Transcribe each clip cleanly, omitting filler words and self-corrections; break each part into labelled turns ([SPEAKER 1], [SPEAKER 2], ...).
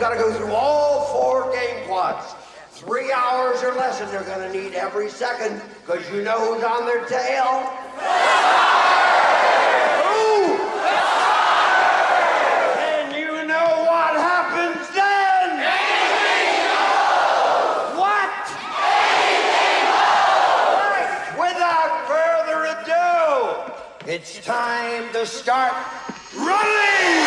[SPEAKER 1] got to go through all 4 game plots. 3 hours or less, and they're going to need every second, because you know who's on their tail? Who? And you know what happens then? What? Right. Without further ado, it's time to start running!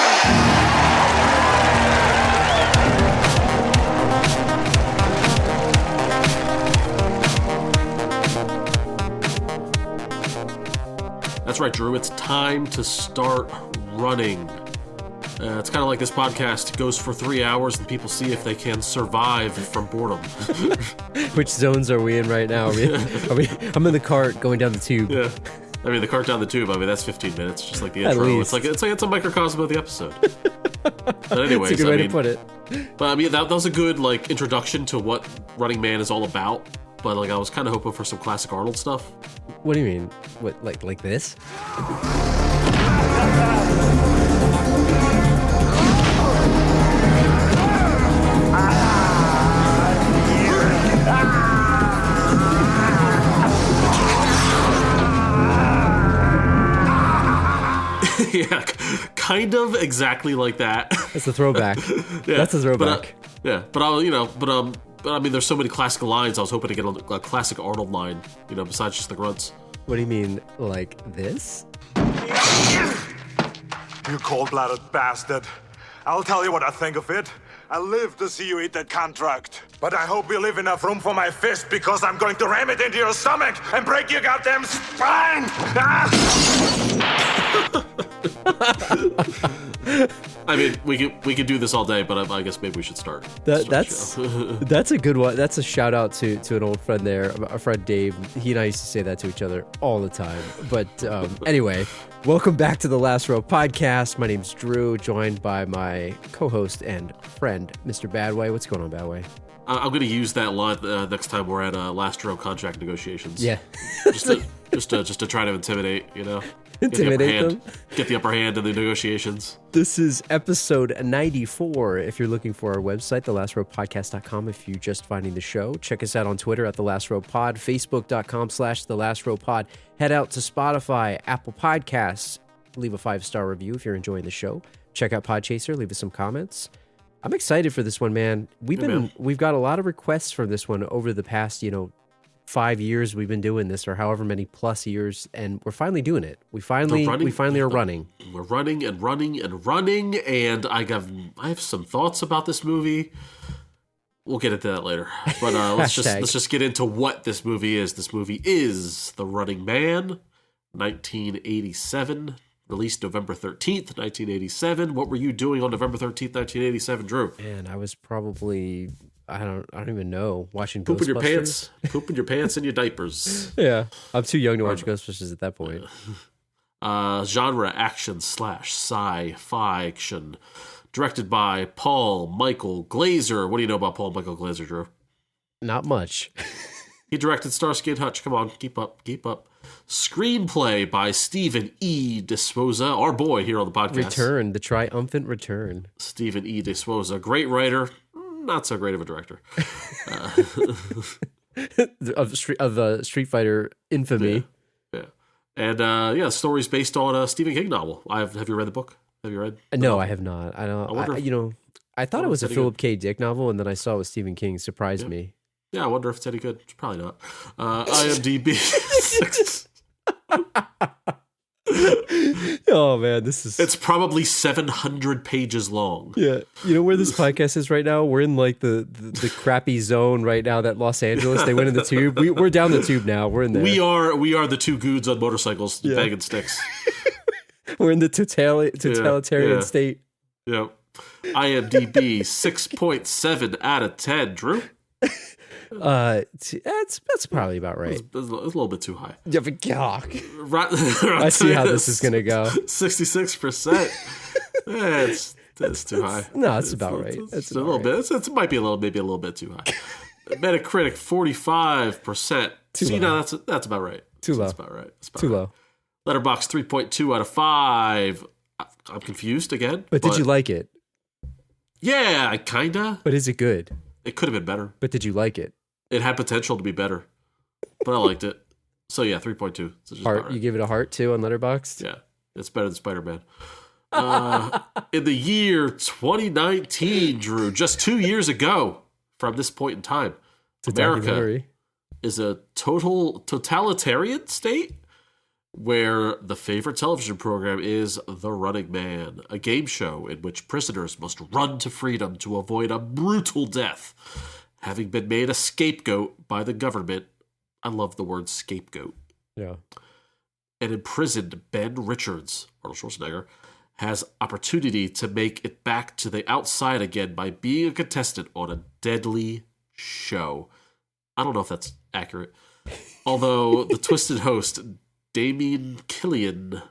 [SPEAKER 2] That's right, Drew. It's time to start running. It's kind of like this podcast goes for 3 hours and people see if they can survive from boredom.
[SPEAKER 3] Which zones are we in right now? I'm in the cart going down the tube.
[SPEAKER 2] Yeah. I mean, the cart down the tube, that's 15 minutes, just like the intro. It's like it's a microcosm of the episode. But anyways,
[SPEAKER 3] it's a good way to put it.
[SPEAKER 2] But I mean, that was a good introduction to what Running Man is all about. But I was kind of hoping for some classic Arnold stuff.
[SPEAKER 3] What do you mean? What, like this?
[SPEAKER 2] Yeah, kind of exactly like that.
[SPEAKER 3] That's a throwback. Yeah, that's a throwback.
[SPEAKER 2] But I mean, there's so many classic lines. I was hoping to get a classic Arnold line, besides just the grunts.
[SPEAKER 3] What do you mean, like this?
[SPEAKER 4] You cold-blooded bastard. I'll tell you what I think of it. I live to see you eat that contract. But I hope you leave enough room for my fist, because I'm going to ram it into your stomach and break your goddamn spine!
[SPEAKER 2] I mean, we could do this all day, but I guess maybe we should start.
[SPEAKER 3] That's a good one. That's a shout out to an old friend there, our friend Dave. He and I used to say that to each other all the time. But anyway, welcome back to the Last Row Podcast. My name's Drew, joined by my co-host and friend, Mr. Badway. What's going on, Badway?
[SPEAKER 2] I'm going to use that line next time we're at Last Row contract negotiations.
[SPEAKER 3] Yeah,
[SPEAKER 2] just to try to intimidate,
[SPEAKER 3] Intimidate them.
[SPEAKER 2] Get the upper hand in the negotiations.
[SPEAKER 3] This is episode 94. If you're looking for our website, thelastrowpodcast.com. If you're just finding the show, check us out on Twitter at thelastrowpod, facebook.com/thelastrowpod. Head out to Spotify, Apple Podcasts. Leave a 5-star review if you're enjoying the show. Check out Podchaser. Leave us some comments. I'm excited for this one, man. We've got a lot of requests from this one over the past, 5 years we've been doing this, or however many plus years, and we're finally doing it. We finally are running.
[SPEAKER 2] We're running, and I have some thoughts about this movie. We'll get into that later. But let's just get into what this movie is. This movie is The Running Man, 1987. Released November 13th, 1987. What were you doing on November 13th, 1987, Drew?
[SPEAKER 3] Man, I was probably, I don't even know, watching
[SPEAKER 2] Pooping
[SPEAKER 3] Ghostbusters.
[SPEAKER 2] Pooping your pants in your diapers.
[SPEAKER 3] Yeah, I'm too young to watch Ghostbusters at that point.
[SPEAKER 2] Genre action / sci-fi action. Directed by Paul Michael Glaser. What do you know about Paul Michael Glaser, Drew?
[SPEAKER 3] Not much.
[SPEAKER 2] He directed Starsky and Hutch. Come on, keep up. Screenplay by Stephen E. D'Souza, our boy here on the podcast.
[SPEAKER 3] The triumphant return.
[SPEAKER 2] Stephen E. D'Souza, great writer, not so great of a director.
[SPEAKER 3] of Street Fighter infamy.
[SPEAKER 2] Yeah. And story's based on a Stephen King novel. Have you read the book? Have you read?
[SPEAKER 3] No, I have not. I thought it was a Philip K. Dick novel, and then I saw it was Stephen King. Surprised me.
[SPEAKER 2] Yeah, I wonder if it's any good. It's probably not. IMDb 6.
[SPEAKER 3] Oh man, it's
[SPEAKER 2] probably 700 pages long.
[SPEAKER 3] Yeah, you know where this podcast is right now? We're in like the crappy zone right now that Los Angeles, they went in the tube. We're down the tube now. We're in there.
[SPEAKER 2] We are the two goods on motorcycles banging sticks.
[SPEAKER 3] We're in the totalitarian state.
[SPEAKER 2] Yep. IMDb 6.7 out of 10. Drew?
[SPEAKER 3] That's probably about right.
[SPEAKER 2] It's a little bit too high.
[SPEAKER 3] Yeah, but I see how this is gonna go.
[SPEAKER 2] 66%. That's too high.
[SPEAKER 3] No, it's about right.
[SPEAKER 2] It's a little bit. It might be maybe a little bit too high. Metacritic 45%. See, no, that's about right.
[SPEAKER 3] Too low.
[SPEAKER 2] That's about right.
[SPEAKER 3] Too low.
[SPEAKER 2] Letterboxd 3.2 out of 5. I'm confused again.
[SPEAKER 3] But did you like it?
[SPEAKER 2] Yeah, kinda.
[SPEAKER 3] But is it good?
[SPEAKER 2] It could have been better.
[SPEAKER 3] But did you like it?
[SPEAKER 2] It had potential to be better, but I liked it. So yeah, 3.2. So
[SPEAKER 3] Heart. You give it a heart too on Letterboxd?
[SPEAKER 2] Yeah, it's better than Spider-Man. In the year 2019, Drew, just 2 years ago from this point in time, America is a totalitarian state where the favorite television program is The Running Man, a game show in which prisoners must run to freedom to avoid a brutal death, having been made a scapegoat by the government. I love the word scapegoat.
[SPEAKER 3] Yeah.
[SPEAKER 2] An imprisoned Ben Richards, Arnold Schwarzenegger, has opportunity to make it back to the outside again by being a contestant on a deadly show. I don't know if that's accurate. Although the twisted host, Damien Killian,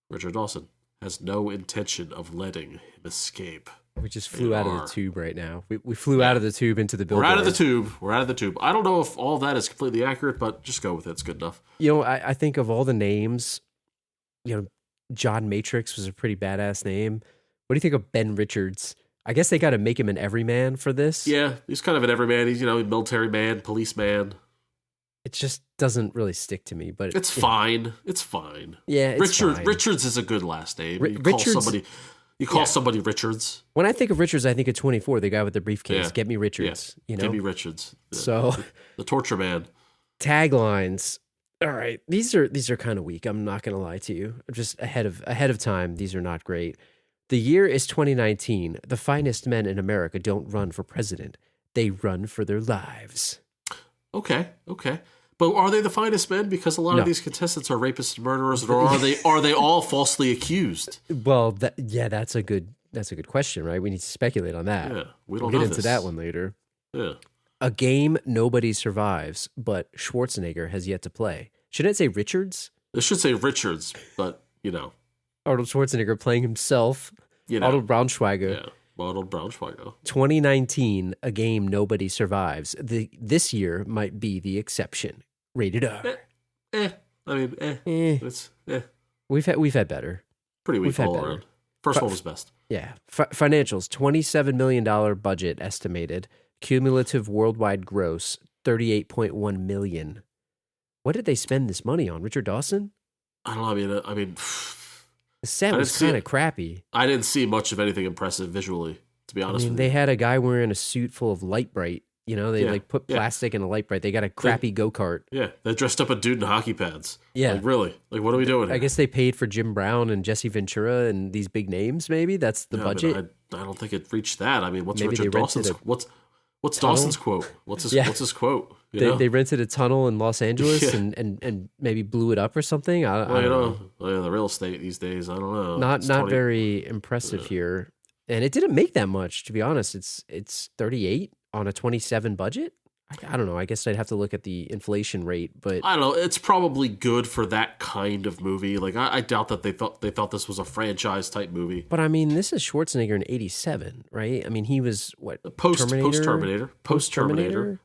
[SPEAKER 2] Richard Dawson, has no intention of letting him escape.
[SPEAKER 3] We just flew out of the tube right now. We flew out of the tube into the billboard.
[SPEAKER 2] We're out of the tube. I don't know if all that is completely accurate, but just go with it. It's good enough.
[SPEAKER 3] I think of all the names, John Matrix was a pretty badass name. What do you think of Ben Richards? I guess they got to make him an everyman for this.
[SPEAKER 2] Yeah, he's kind of an everyman. He's, military man, policeman.
[SPEAKER 3] It just doesn't really stick to me, but
[SPEAKER 2] it's fine. It's fine.
[SPEAKER 3] Yeah, it's fine.
[SPEAKER 2] Richards is a good last name. You call somebody Richards.
[SPEAKER 3] When I think of Richards, I think of 24, the guy with the briefcase. Yeah. Get me Richards.
[SPEAKER 2] Yeah. Get me Richards.
[SPEAKER 3] So
[SPEAKER 2] the torture man.
[SPEAKER 3] Taglines. All right, these are kind of weak. I'm not going to lie to you. Just ahead of time, these are not great. The year is 2019. The finest men in America don't run for president. They run for their lives.
[SPEAKER 2] Okay. But are they the finest men? Because a lot of these contestants are rapists and murderers, or are they all falsely accused?
[SPEAKER 3] Well, that's a good question, right? We need to speculate on that.
[SPEAKER 2] Yeah, we'll
[SPEAKER 3] get into that one later.
[SPEAKER 2] Yeah.
[SPEAKER 3] A game nobody survives, but Schwarzenegger has yet to play. Should it say Richards?
[SPEAKER 2] It should say Richards, but
[SPEAKER 3] Arnold Schwarzenegger playing himself. Arnold Braunschweiger.
[SPEAKER 2] Yeah. Arnold Braunschweiger.
[SPEAKER 3] 2019, a game nobody survives. This year might be the exception. Rated R. We've had better.
[SPEAKER 2] Pretty weak all around. First one was best.
[SPEAKER 3] Yeah. Financials, $27 million budget estimated. Cumulative worldwide gross, $38.1 million. What did they spend this money on? Richard Dawson?
[SPEAKER 2] I don't know. I mean,
[SPEAKER 3] the set was kind of crappy.
[SPEAKER 2] I didn't see much of anything impressive visually, to be honest with you.
[SPEAKER 3] They had a guy wearing a suit full of light bright. They put plastic in a light bright. They got a crappy go-kart.
[SPEAKER 2] Yeah, they dressed up a dude in hockey pads.
[SPEAKER 3] Yeah.
[SPEAKER 2] Like, really? Like, what are we doing here?
[SPEAKER 3] I guess they paid for Jim Brown and Jesse Ventura and these big names, maybe? That's the budget?
[SPEAKER 2] I don't think it reached that. I mean, what's Richard Dawson's... What's Dawson's quote? What's his quote?
[SPEAKER 3] They rented a tunnel in Los Angeles and maybe blew it up or something. I don't know.
[SPEAKER 2] The real estate these days, I don't know.
[SPEAKER 3] Not very impressive here. And it didn't make that much, to be honest. It's 38 on a 27 budget. I don't know. I guess I'd have to look at the inflation rate, but
[SPEAKER 2] I don't know. It's probably good for that kind of movie. Like I doubt that they thought this was a franchise type movie.
[SPEAKER 3] But I mean, this is Schwarzenegger in '87, right? I mean, he was what
[SPEAKER 2] post Terminator,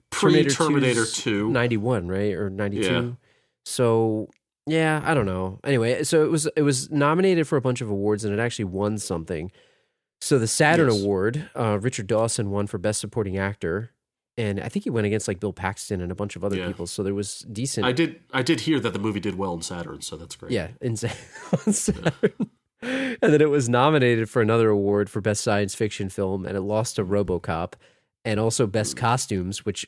[SPEAKER 2] pre-Terminator 2,
[SPEAKER 3] 91, right, or 92. Yeah. So yeah, I don't know. Anyway, so it was nominated for a bunch of awards and it actually won something. So the Saturn Award, Richard Dawson won for Best Supporting Actor. And I think he went against like Bill Paxton and a bunch of other people. So there was decent.
[SPEAKER 2] I did hear that the movie did well in Saturn, so that's great.
[SPEAKER 3] Yeah, on Saturn. And then it was nominated for another award for Best Science Fiction Film, and it lost to RoboCop, and also Best Costumes, which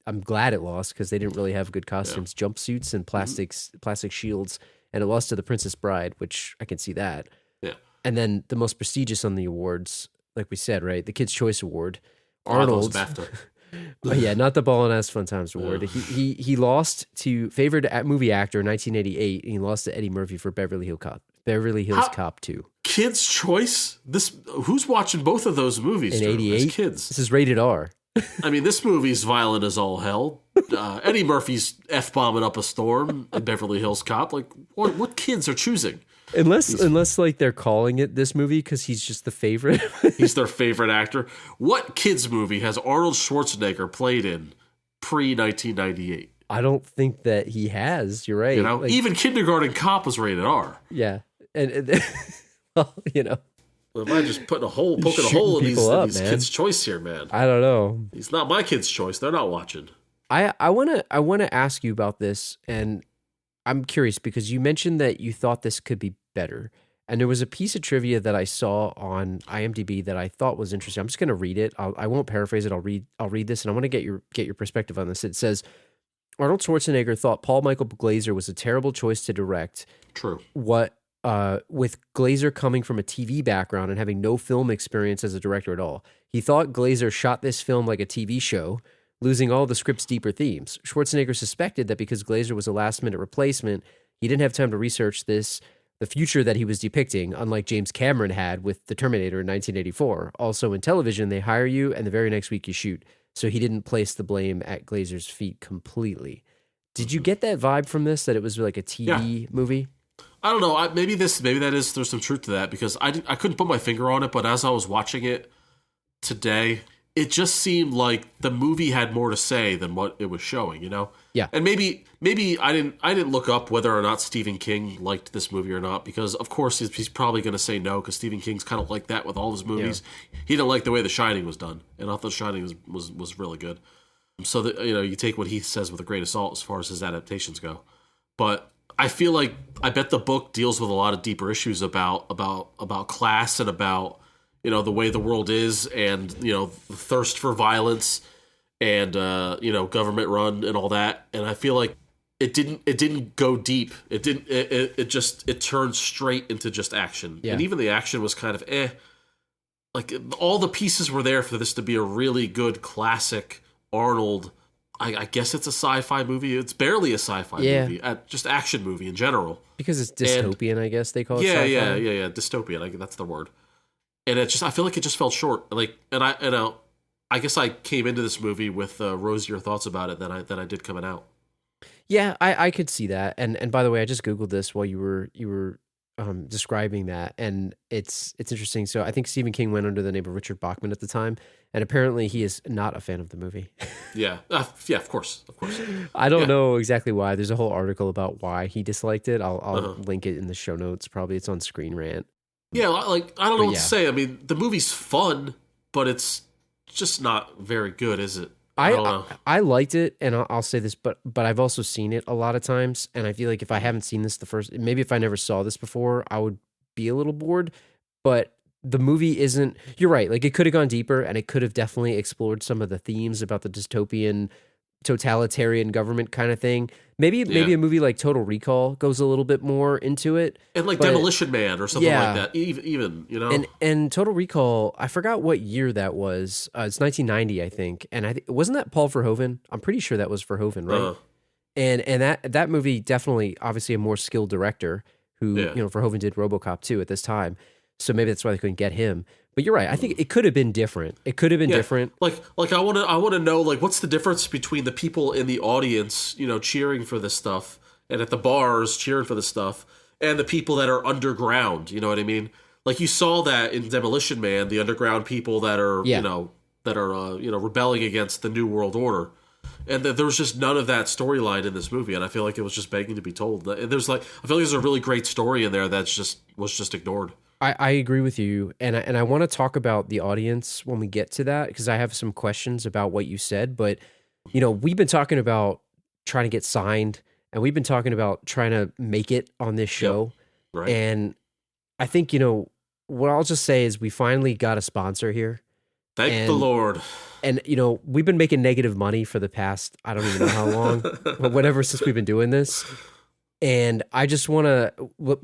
[SPEAKER 3] I'm glad it lost because they didn't really have good costumes, jumpsuits and plastic shields, and it lost to The Princess Bride, which I can see that.
[SPEAKER 2] Yeah.
[SPEAKER 3] And then the most prestigious on the awards, like we said, right, the Kids' Choice Award, Arnold. Yeah, not the Ball and Ass Fun Times Award. He lost to favorite movie actor in 1988, and he lost to Eddie Murphy for Beverly Hills Cop 2.
[SPEAKER 2] Kids' Choice? Who's watching both of those movies?
[SPEAKER 3] In 88,
[SPEAKER 2] kids.
[SPEAKER 3] This is rated R.
[SPEAKER 2] I mean, this movie's violent as all hell. Eddie Murphy's F-bombing up a storm in Beverly Hills Cop. Like, what kids are choosing?
[SPEAKER 3] Unless like they're calling it this movie because he's just the favorite.
[SPEAKER 2] He's their favorite actor. What kids movie has Arnold Schwarzenegger played in pre-1998?
[SPEAKER 3] I don't think that he has. You're right.
[SPEAKER 2] Even Kindergarten Cop was rated R.
[SPEAKER 3] Yeah, and well,
[SPEAKER 2] Am I just poking a hole in these kids' choice here, man?
[SPEAKER 3] I don't know.
[SPEAKER 2] It's not my kids' choice. They're not watching.
[SPEAKER 3] I wanna ask you about this, and I'm curious because you mentioned that you thought this could be better. And there was a piece of trivia that I saw on IMDb that I thought was interesting. I'm just going to read it. I won't paraphrase it. I'll read this, and I want to get your perspective on this. It says, Arnold Schwarzenegger thought Paul Michael Glaser was a terrible choice to direct.
[SPEAKER 2] True.
[SPEAKER 3] With Glaser coming from a TV background and having no film experience as a director at all, he thought Glaser shot this film like a TV show, losing all the script's deeper themes. Schwarzenegger suspected that because Glaser was a last-minute replacement, he didn't have time to research the future that he was depicting, unlike James Cameron had with The Terminator in 1984. Also, in television, they hire you, and the very next week you shoot. So he didn't place the blame at Glaser's feet completely. Did you get that vibe from this, that it was like a TV movie?
[SPEAKER 2] I don't know. Maybe there's some truth to that, because I couldn't put my finger on it, but as I was watching it today, it just seemed like the movie had more to say than what it was showing, you know?
[SPEAKER 3] Yeah.
[SPEAKER 2] And maybe I didn't look up whether or not Stephen King liked this movie or not, because of course he's probably going to say no, because Stephen King's kind of like that with all his movies. Yeah. He didn't like the way The Shining was done, and I thought The Shining was really good. So that, you know, you take what he says with a grain of salt as far as his adaptations go. But I feel like I bet the book deals with a lot of deeper issues about class and about, you know, the way the world is, and, you know, the thirst for violence, and you know, government run and all that. And I feel like it didn't go deep. It turned straight into just action. Yeah. And even the action was kind of like all the pieces were there for this to be a really good classic Arnold. I guess it's a sci-fi movie. It's barely a sci-fi movie, just action movie in general. Because it's dystopian, I guess they call it. Yeah, sci-fi. yeah, dystopian. That's the word. And I feel like it just fell short. Like, and I guess I came into this movie with rosier thoughts about it than I did coming out. Yeah, I could see that. And by the way, I just Googled this while you were describing that, and it's interesting. So I think Stephen King went under the name of Richard Bachman at the time, and apparently he is not a fan of the movie. Yeah, of course. I don't know exactly why. There's a whole article about why he disliked it. I'll link it in the show notes. Probably it's on Screen Rant. Yeah, like, I don't know what to say. I mean, the movie's fun, but it's just not very good, is it? I liked it, and I'll say this, but I've also seen it a lot of times, and I feel like if I haven't seen this maybe if I never saw this before, I would be a little bored, but the movie isn't, you're right, like, it could have gone deeper, and it could have definitely explored some of the themes about the dystopian, totalitarian government kind of thing. Maybe a movie like Total Recall goes a little bit more into it, and like Demolition Man or something like that. Even you know, and Total Recall, I forgot what year that was. It's 1990, I think, and wasn't that Paul Verhoeven? I'm pretty sure that was Verhoeven, right? And that movie, definitely, obviously a more skilled director who you know, Verhoeven did RoboCop 2 at this time, so maybe that's why they couldn't get him. But you're right. I think it could have been different. It could have been different. Like I want to know, like, what's the difference between the people in the audience, you know, cheering for this stuff, and at the bars cheering for this stuff, and the people that are underground. You know what I mean? Like, you saw that in Demolition Man, the underground people that are you know rebelling against the New World Order, and there was just none of that storyline in this movie. And I feel like it was just begging to be told. And I feel like there's a really great story in there was just ignored. I agree with you, and I want to talk about the audience when we get to that, because I have some questions about what you said. But, you know, we've been talking about trying to get signed, and we've been talking about trying to make it on this show. Yep. Right. And I think, you know, what I'll just say is we finally got a sponsor here. Thank the Lord. And, you know, we've been making negative money for the past, I don't even know how long, but whatever, since we've been doing this. And I just want to,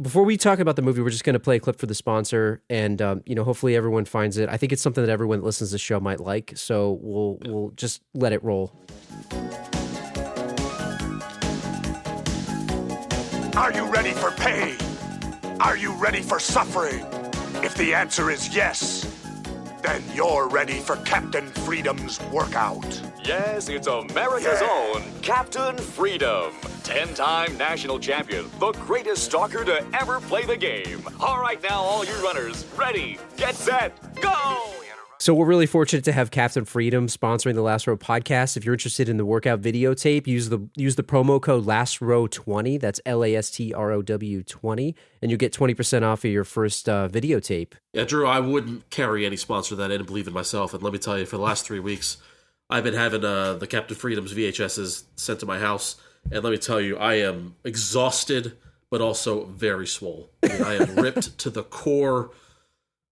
[SPEAKER 2] before we talk about the movie, we're just going to play a clip for the sponsor, and you know, hopefully everyone finds it. I think it's something that everyone that listens to the show might like, so we'll just let it roll.
[SPEAKER 4] Are you ready for pain? Are you ready for suffering? If the answer is yes, then you're ready for Captain Freedom's workout.
[SPEAKER 5] Yes, it's America's own Captain Freedom. 10-time national champion, the greatest stalker to ever play the game. All right now, all you runners, ready, get set, go!
[SPEAKER 3] So we're really fortunate to have Captain Freedom sponsoring the Last Row podcast. If you're interested in the workout videotape, use the promo code LASTROW20. That's LASTROW 20, and you'll get 20% off of your first videotape.
[SPEAKER 2] Yeah, Drew, I wouldn't carry any sponsor that I didn't believe in myself. And let me tell you, for the last 3 weeks, I've been having the Captain Freedom's VHSs sent to my house. And let me tell you, I am exhausted, but also very swole. I mean, I am ripped to the core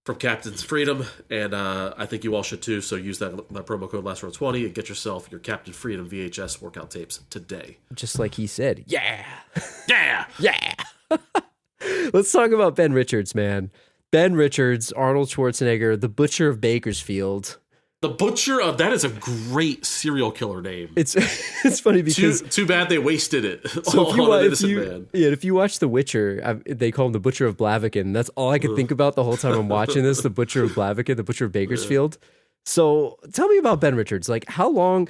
[SPEAKER 2] from Captain's Freedom, and I think you all should too. So use that promo code LASTROW20 and get yourself your Captain Freedom VHS workout tapes today.
[SPEAKER 3] Just like he said, yeah.
[SPEAKER 2] Yeah!
[SPEAKER 3] Yeah! Let's talk about Ben Richards, man. Ben Richards, Arnold Schwarzenegger, the Butcher of Bakersfield.
[SPEAKER 2] The Butcher of... That is a great serial killer name.
[SPEAKER 3] It's funny because...
[SPEAKER 2] Too bad they wasted it
[SPEAKER 3] so
[SPEAKER 2] on an innocent man.
[SPEAKER 3] Yeah, if you watch The Witcher, they call him the Butcher of Blaviken. That's all I could think about the whole time I'm watching this, the Butcher of Blaviken, the Butcher of Bakersfield. Yeah. So tell me about Ben Richards. Like, how long...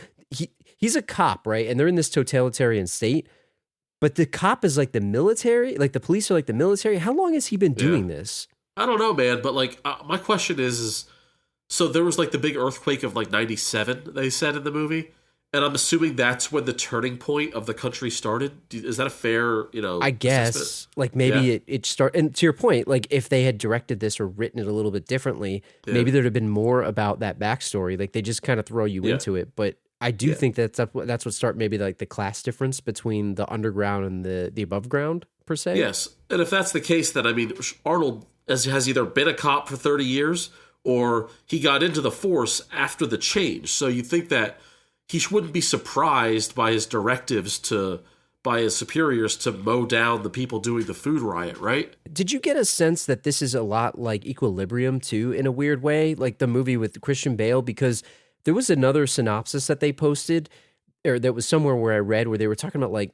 [SPEAKER 3] He's a cop, right? And they're in this totalitarian state. But the cop is like the military? Like, the police are like the military? How long has he been doing this?
[SPEAKER 2] I don't know, man. But, like, my question is... So there was like the big earthquake of like 97, they said in the movie. And I'm assuming that's when the turning point of the country started. Is that a fair,
[SPEAKER 3] I guess. Assessment? Like maybe it started. And to your point, like if they had directed this or written it a little bit differently, maybe there'd have been more about that backstory. Like they just kind of throw you into it. But I do think that's what started maybe like the class difference between the underground and the above ground per se.
[SPEAKER 2] Yes. And if that's the case, then I mean, Arnold has either been a cop for 30 years or he got into the force after the change. So you think that he wouldn't be surprised by his directives by his superiors to mow down the people doing the food riot, right?
[SPEAKER 3] Did you get a sense that this is a lot like Equilibrium too, in a weird way? Like the movie with Christian Bale? Because there was another synopsis that they posted, or that was somewhere where I read, where they were talking about like,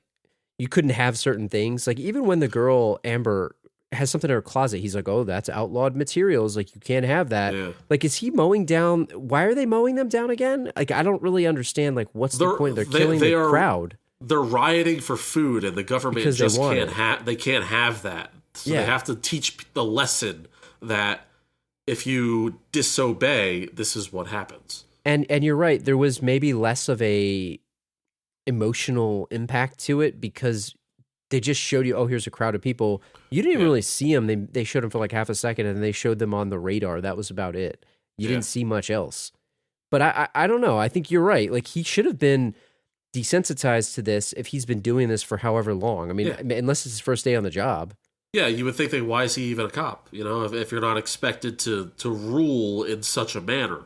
[SPEAKER 3] you couldn't have certain things. Like even when the girl, Amber, has something in her closet, he's like, oh, that's outlawed materials. Like, you can't have that. Yeah. Like, is he mowing down? Why are they mowing them down again? Like, I don't really understand, like, what's the point? They're killing the crowd.
[SPEAKER 2] They're rioting for food, and the government
[SPEAKER 3] because
[SPEAKER 2] just can't have that. So they have to teach the lesson that if you disobey, this is what happens.
[SPEAKER 3] And you're right. There was maybe less of a emotional impact to it because they just showed you, oh, here's a crowd of people. You didn't even really see them. They showed them for like half a second, and then they showed them on the radar. That was about it. You didn't see much else. But I don't know. I think you're right. Like, he should have been desensitized to this if he's been doing this for however long. I mean, unless it's his first day on the job. Yeah,
[SPEAKER 2] you would think that why is he even a cop? You know, if you're not expected to rule in such a manner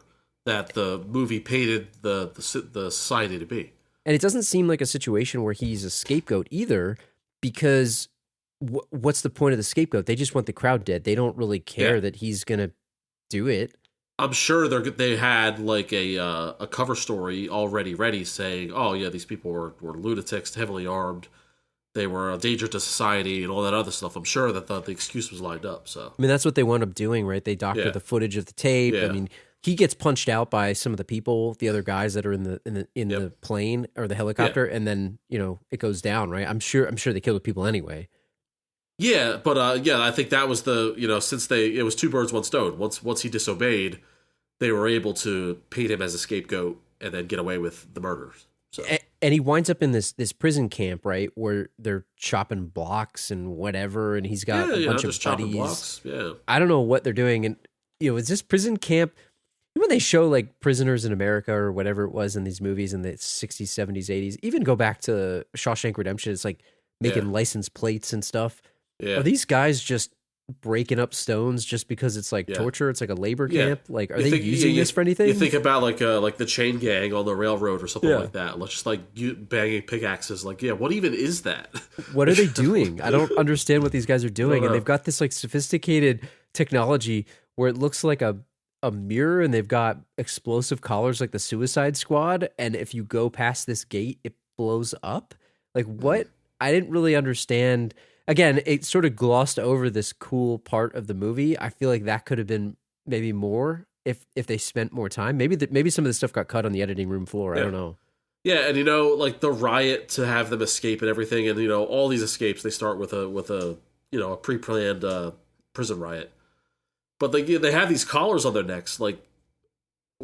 [SPEAKER 2] that the movie painted the society to be.
[SPEAKER 3] And it doesn't seem like a situation where he's a scapegoat either, because what's the point of the scapegoat? They just want the crowd dead. They don't really care that he's going to do it.
[SPEAKER 2] I'm sure they had like a cover story already ready saying, oh, yeah, these people were lunatics, heavily armed. They were a danger to society and all that other stuff. I'm sure that the excuse was lined up. So
[SPEAKER 3] I mean, that's what they wound up doing, right? They doctor the footage of the tape. I mean, he gets punched out by some of the people, the other guys that are in the plane or the helicopter, and then it goes down, right? I'm sure they killed the people anyway.
[SPEAKER 2] Yeah, but I think that was since it was two birds, one stone. Once he disobeyed, they were able to paint him as a scapegoat and then get away with the murders. So.
[SPEAKER 3] And he winds up in this prison camp, right, where they're chopping blocks and whatever, and he's got a bunch of buddies.
[SPEAKER 2] Blocks. Yeah,
[SPEAKER 3] I don't know what they're doing, and is this prison camp? When they show like prisoners in America or whatever it was in these movies in the 60s, 70s, 80s, even go back to Shawshank Redemption, it's like making license plates and stuff. Yeah. Are these guys just breaking up stones just because it's like torture? It's like a labor camp. Like, are they using this for anything?
[SPEAKER 2] You think about like the chain gang on the railroad or something like that. Let's just like banging pickaxes. Like, what even is that?
[SPEAKER 3] What are they doing? I don't understand what these guys are doing. And they've got this like sophisticated technology where it looks like a mirror, and they've got explosive collars like the Suicide Squad. And if you go past this gate, it blows up. Like, what? I didn't really understand. Again, it sort of glossed over this cool part of the movie. I feel like that could have been maybe more if they spent more time. Maybe some of the stuff got cut on the editing room floor. I don't know.
[SPEAKER 2] Yeah, and like the riot to have them escape and everything, and all these escapes, they start with a pre-planned prison riot. But they have these collars on their necks. Like,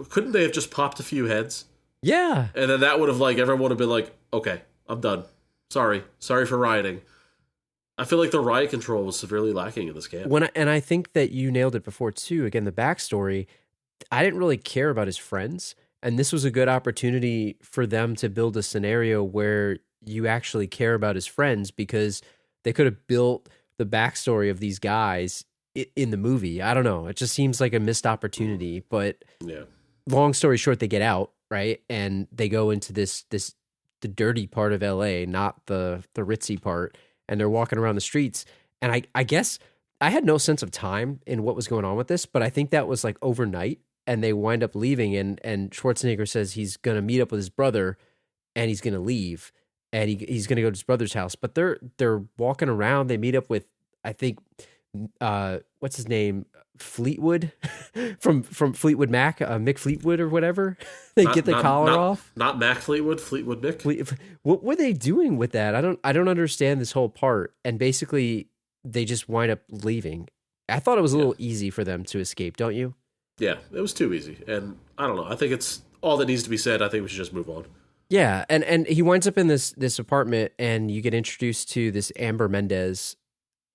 [SPEAKER 2] couldn't they have just popped a few heads?
[SPEAKER 3] Yeah.
[SPEAKER 2] And then that would have, like, everyone would have been like, okay, I'm done. Sorry for rioting. I feel like the riot control was severely lacking in this game.
[SPEAKER 3] And I think that you nailed it before too. Again, the backstory, I didn't really care about his friends, and this was a good opportunity for them to build a scenario where you actually care about his friends, because they could have built the backstory of these guys in the movie. I don't know. It just seems like a missed opportunity, but
[SPEAKER 2] yeah.
[SPEAKER 3] Long story short, they get out, right? And they go into the dirty part of LA, not the ritzy part. And they're walking around the streets. And I guess I had no sense of time in what was going on with this, but I think that was like overnight, and they wind up leaving. And Schwarzenegger says he's going to meet up with his brother and he's going to leave, and he's going to go to his brother's house. But they're walking around. They meet up with, I think, what's his name? Fleetwood from Fleetwood Mac, Mick Fleetwood or whatever. They get the collar off.
[SPEAKER 2] Not Mac Fleetwood, Fleetwood Mick.
[SPEAKER 3] What were they doing with that? I don't understand this whole part. And basically, they just wind up leaving. I thought it was a little easy for them to escape, don't you?
[SPEAKER 2] Yeah, it was too easy. And I don't know. I think it's all that needs to be said. I think we should just move on.
[SPEAKER 3] Yeah, and he winds up in this apartment, and you get introduced to this Amber Mendez.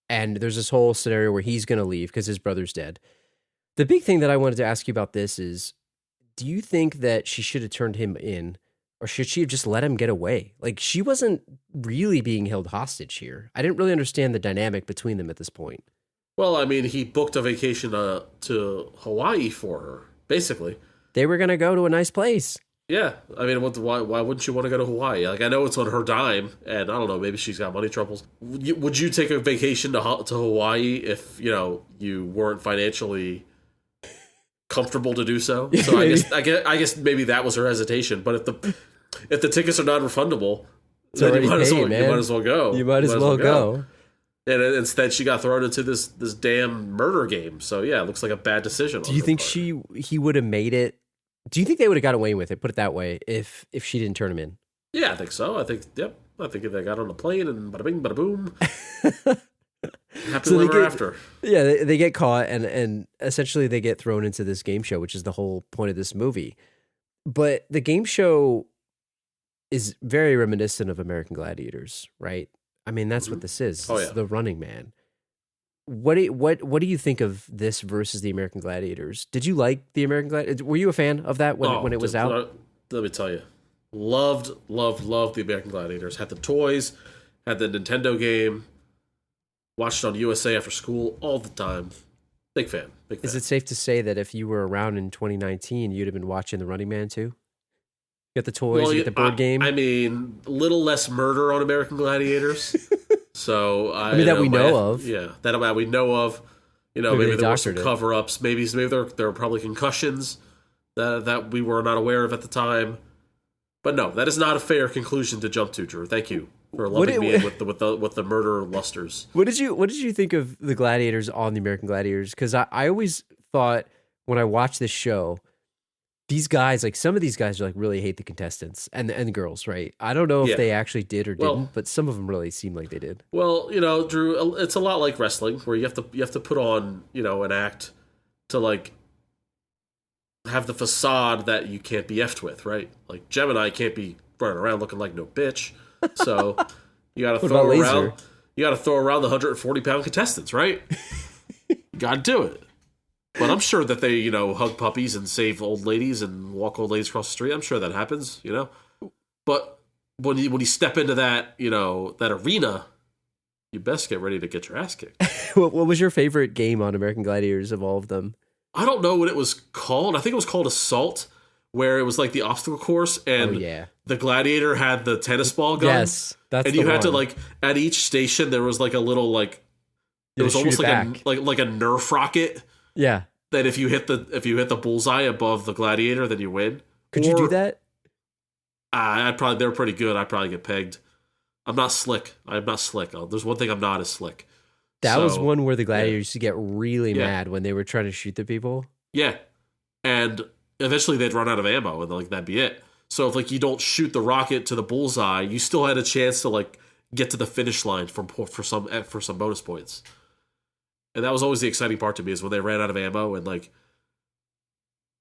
[SPEAKER 3] And there's this whole scenario where he's going to leave because his brother's dead. The big thing that I wanted to ask you about this is, do you think that she should have turned him in, or should she have just let him get away? Like, she wasn't really being held hostage here. I didn't really understand the dynamic between them at this point.
[SPEAKER 2] Well, I mean, he booked a vacation to Hawaii for her, basically.
[SPEAKER 3] They were going to go to a nice place.
[SPEAKER 2] Yeah, I mean, why wouldn't you want to go to Hawaii? Like, I know it's on her dime, and I don't know, maybe she's got money troubles. Would you take a vacation to Hawaii if, you weren't financially comfortable to do so? So I guess maybe that was her hesitation. But if the tickets are non-refundable, then you might as well go.
[SPEAKER 3] You might as well go.
[SPEAKER 2] And instead, she got thrown into this damn murder game. So yeah, it looks like a bad decision.
[SPEAKER 3] Do you think he would have made it? Do you think they would have got away with it, put it that way, if she didn't turn him in?
[SPEAKER 2] Yeah, I think so. I think if they got on a plane and bada bing, bada boom. Happy ever after.
[SPEAKER 3] Yeah, they get caught, and essentially they get thrown into this game show, which is the whole point of this movie. But the game show is very reminiscent of American Gladiators, right? I mean, that's what this is.
[SPEAKER 2] Oh,
[SPEAKER 3] It's
[SPEAKER 2] yeah.
[SPEAKER 3] the Running Man. What do you think of this versus the American Gladiators? Did you like the American Gladiators? Were you a fan of that when it was out?
[SPEAKER 2] Let me tell you, loved the American Gladiators. Had the toys, had the Nintendo game. Watched it on USA after school all the time. Big fan.
[SPEAKER 3] Is it safe to say that if you were around in 2019, you'd have been watching the Running Man too? You got the toys, you got the board game.
[SPEAKER 2] I mean, a little less murder on American Gladiators. So
[SPEAKER 3] I mean, that we know of.
[SPEAKER 2] Yeah, that we know of. Maybe there were some cover-ups. Maybe there were probably concussions that we were not aware of at the time. But no, that is not a fair conclusion to jump to, Drew. Thank you for loving me with the murder lusters.
[SPEAKER 3] What did you think of the Gladiators on the American Gladiators? Because I always thought when I watched this show, these guys, like some of these guys, are like really hate the contestants and the girls, right? I don't know if they actually did or didn't, but some of them really seemed like they did.
[SPEAKER 2] Well, Drew, it's a lot like wrestling, where you have to put on an act to like have the facade that you can't be effed with, right? Like Gemini can't be running around looking like no bitch, so you got to throw around. You got to throw around the 140-pound contestants, right? You got to do it. But I'm sure that they, hug puppies and save old ladies and walk old ladies across the street. I'm sure that happens, But when you step into that, that arena, you best get ready to get your ass kicked.
[SPEAKER 3] What was your favorite game on American Gladiators of all of them?
[SPEAKER 2] I don't know what it was called. I think it was called Assault, where it was like the obstacle course, and the gladiator had the tennis ball gun.
[SPEAKER 3] Yes, that's
[SPEAKER 2] and you had to like at each station there was like a little like it was almost like a Nerf rocket.
[SPEAKER 3] Yeah.
[SPEAKER 2] That if you hit the bullseye above the gladiator, then you win.
[SPEAKER 3] Could you do that?
[SPEAKER 2] They're pretty good. I'd probably get pegged. I'm not slick. There's one thing I'm not as slick.
[SPEAKER 3] That was one where the gladiators used to get really mad when they were trying to shoot the people.
[SPEAKER 2] Yeah. And eventually they'd run out of ammo and like that'd be it. So if like you don't shoot the rocket to the bullseye, you still had a chance to like get to the finish line for some bonus points. And that was always the exciting part to me, is when they ran out of ammo and like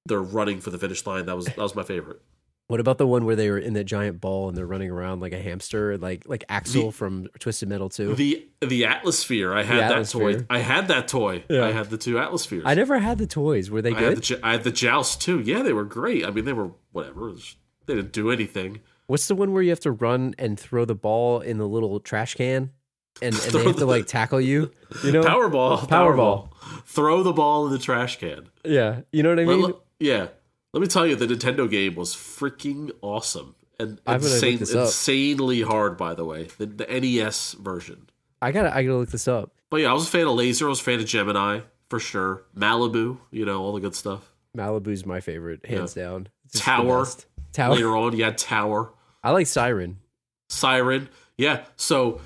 [SPEAKER 2] they're running for the finish line. That was my favorite.
[SPEAKER 3] What about the one where they were in that giant ball and they're running around like a hamster, like Axel from Twisted Metal 2?
[SPEAKER 2] The Atmosphere. I had that toy. I had that toy. Yeah. I had the 2 Atmospheres.
[SPEAKER 3] I never had the toys. Were they good?
[SPEAKER 2] I had the Joust too. Yeah, they were great. I mean, they were whatever. They didn't do anything.
[SPEAKER 3] What's the one where you have to run and throw the ball in the little trash can? And they have to like tackle you? You know?
[SPEAKER 2] Powerball. Throw the ball in the trash can.
[SPEAKER 3] Yeah. You know what I mean?
[SPEAKER 2] Yeah. Let me tell you, the Nintendo game was freaking awesome. And insanely hard, by the way. The NES version. I gotta
[SPEAKER 3] look this up.
[SPEAKER 2] But yeah, I was a fan of Laser. I was a fan of Gemini, for sure. Malibu, all the good stuff.
[SPEAKER 3] Malibu's my favorite, hands down.
[SPEAKER 2] Tower. Later on, you had Tower.
[SPEAKER 3] I like Siren.
[SPEAKER 2] Yeah. So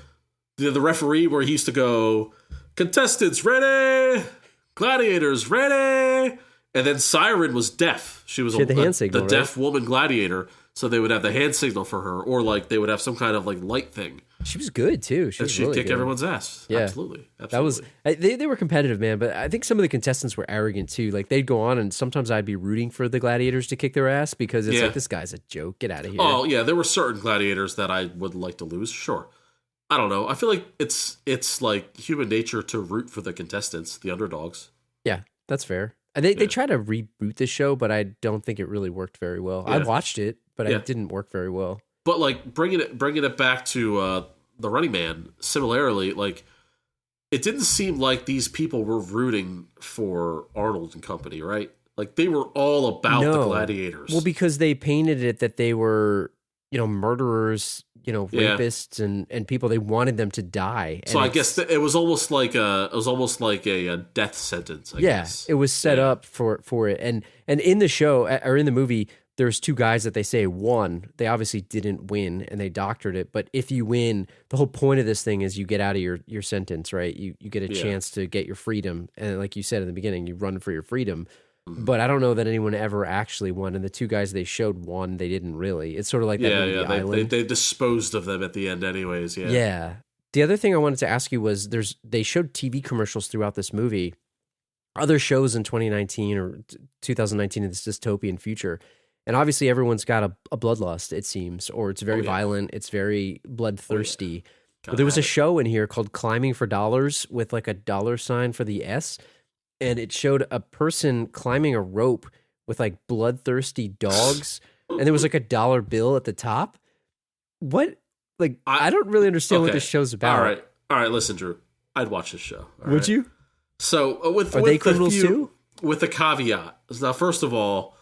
[SPEAKER 2] the referee where he used to go, contestants ready, gladiators ready, and then Siren was deaf. She had the hand signal, the deaf woman gladiator. So they would have the hand signal for her, or like they would have some kind of like light thing.
[SPEAKER 3] She was good too.
[SPEAKER 2] She'd really kick everyone's ass. Yeah, absolutely.
[SPEAKER 3] That was they were competitive, man. But I think some of the contestants were arrogant too. Like they'd go on, and sometimes I'd be rooting for the gladiators to kick their ass because it's like, this guy's a joke. Get out of here.
[SPEAKER 2] Oh yeah, there were certain gladiators that I would like to lose. Sure. I don't know. I feel like it's like human nature to root for the contestants, the underdogs.
[SPEAKER 3] Yeah, that's fair. And they tried to reboot the show, but I don't think it really worked very well. Yeah. I watched it, but it didn't work very well.
[SPEAKER 2] But like bringing it back to the Running Man, similarly, like it didn't seem like these people were rooting for Arnold and company, right? Like they were all about the gladiators.
[SPEAKER 3] Well, because they painted it that they were, murderers, rapists and people. They wanted them to die.
[SPEAKER 2] So I guess it was almost like a death sentence. I guess
[SPEAKER 3] it was set up for it. And in the show or in the movie, there's 2 guys that they say won. They obviously didn't win, and they doctored it. But if you win, the whole point of this thing is you get out of your sentence, right? You get a chance to get your freedom. And like you said in the beginning, you run for your freedom. Mm-hmm. But I don't know that anyone ever actually won. And the 2 guys they showed won, they didn't really. It's sort of like that movie Island.
[SPEAKER 2] They disposed of them at the end anyways, yeah.
[SPEAKER 3] Yeah. The other thing I wanted to ask you was they showed TV commercials throughout this movie. Other shows in 2019 or 2019 in this dystopian future. And obviously everyone's got a bloodlust, it seems, or it's very violent, it's very bloodthirsty. But there was a show in here called Climbing for Dollars with like a $sign for the S, and it showed a person climbing a rope with like bloodthirsty dogs, and there was like a dollar bill at the top. What? Like, I don't really understand what this show's about.
[SPEAKER 2] All right, listen, Drew. I'd watch this show.
[SPEAKER 3] Would you?
[SPEAKER 2] So,
[SPEAKER 3] Are they criminals too?
[SPEAKER 2] With a caveat. Now, first of all,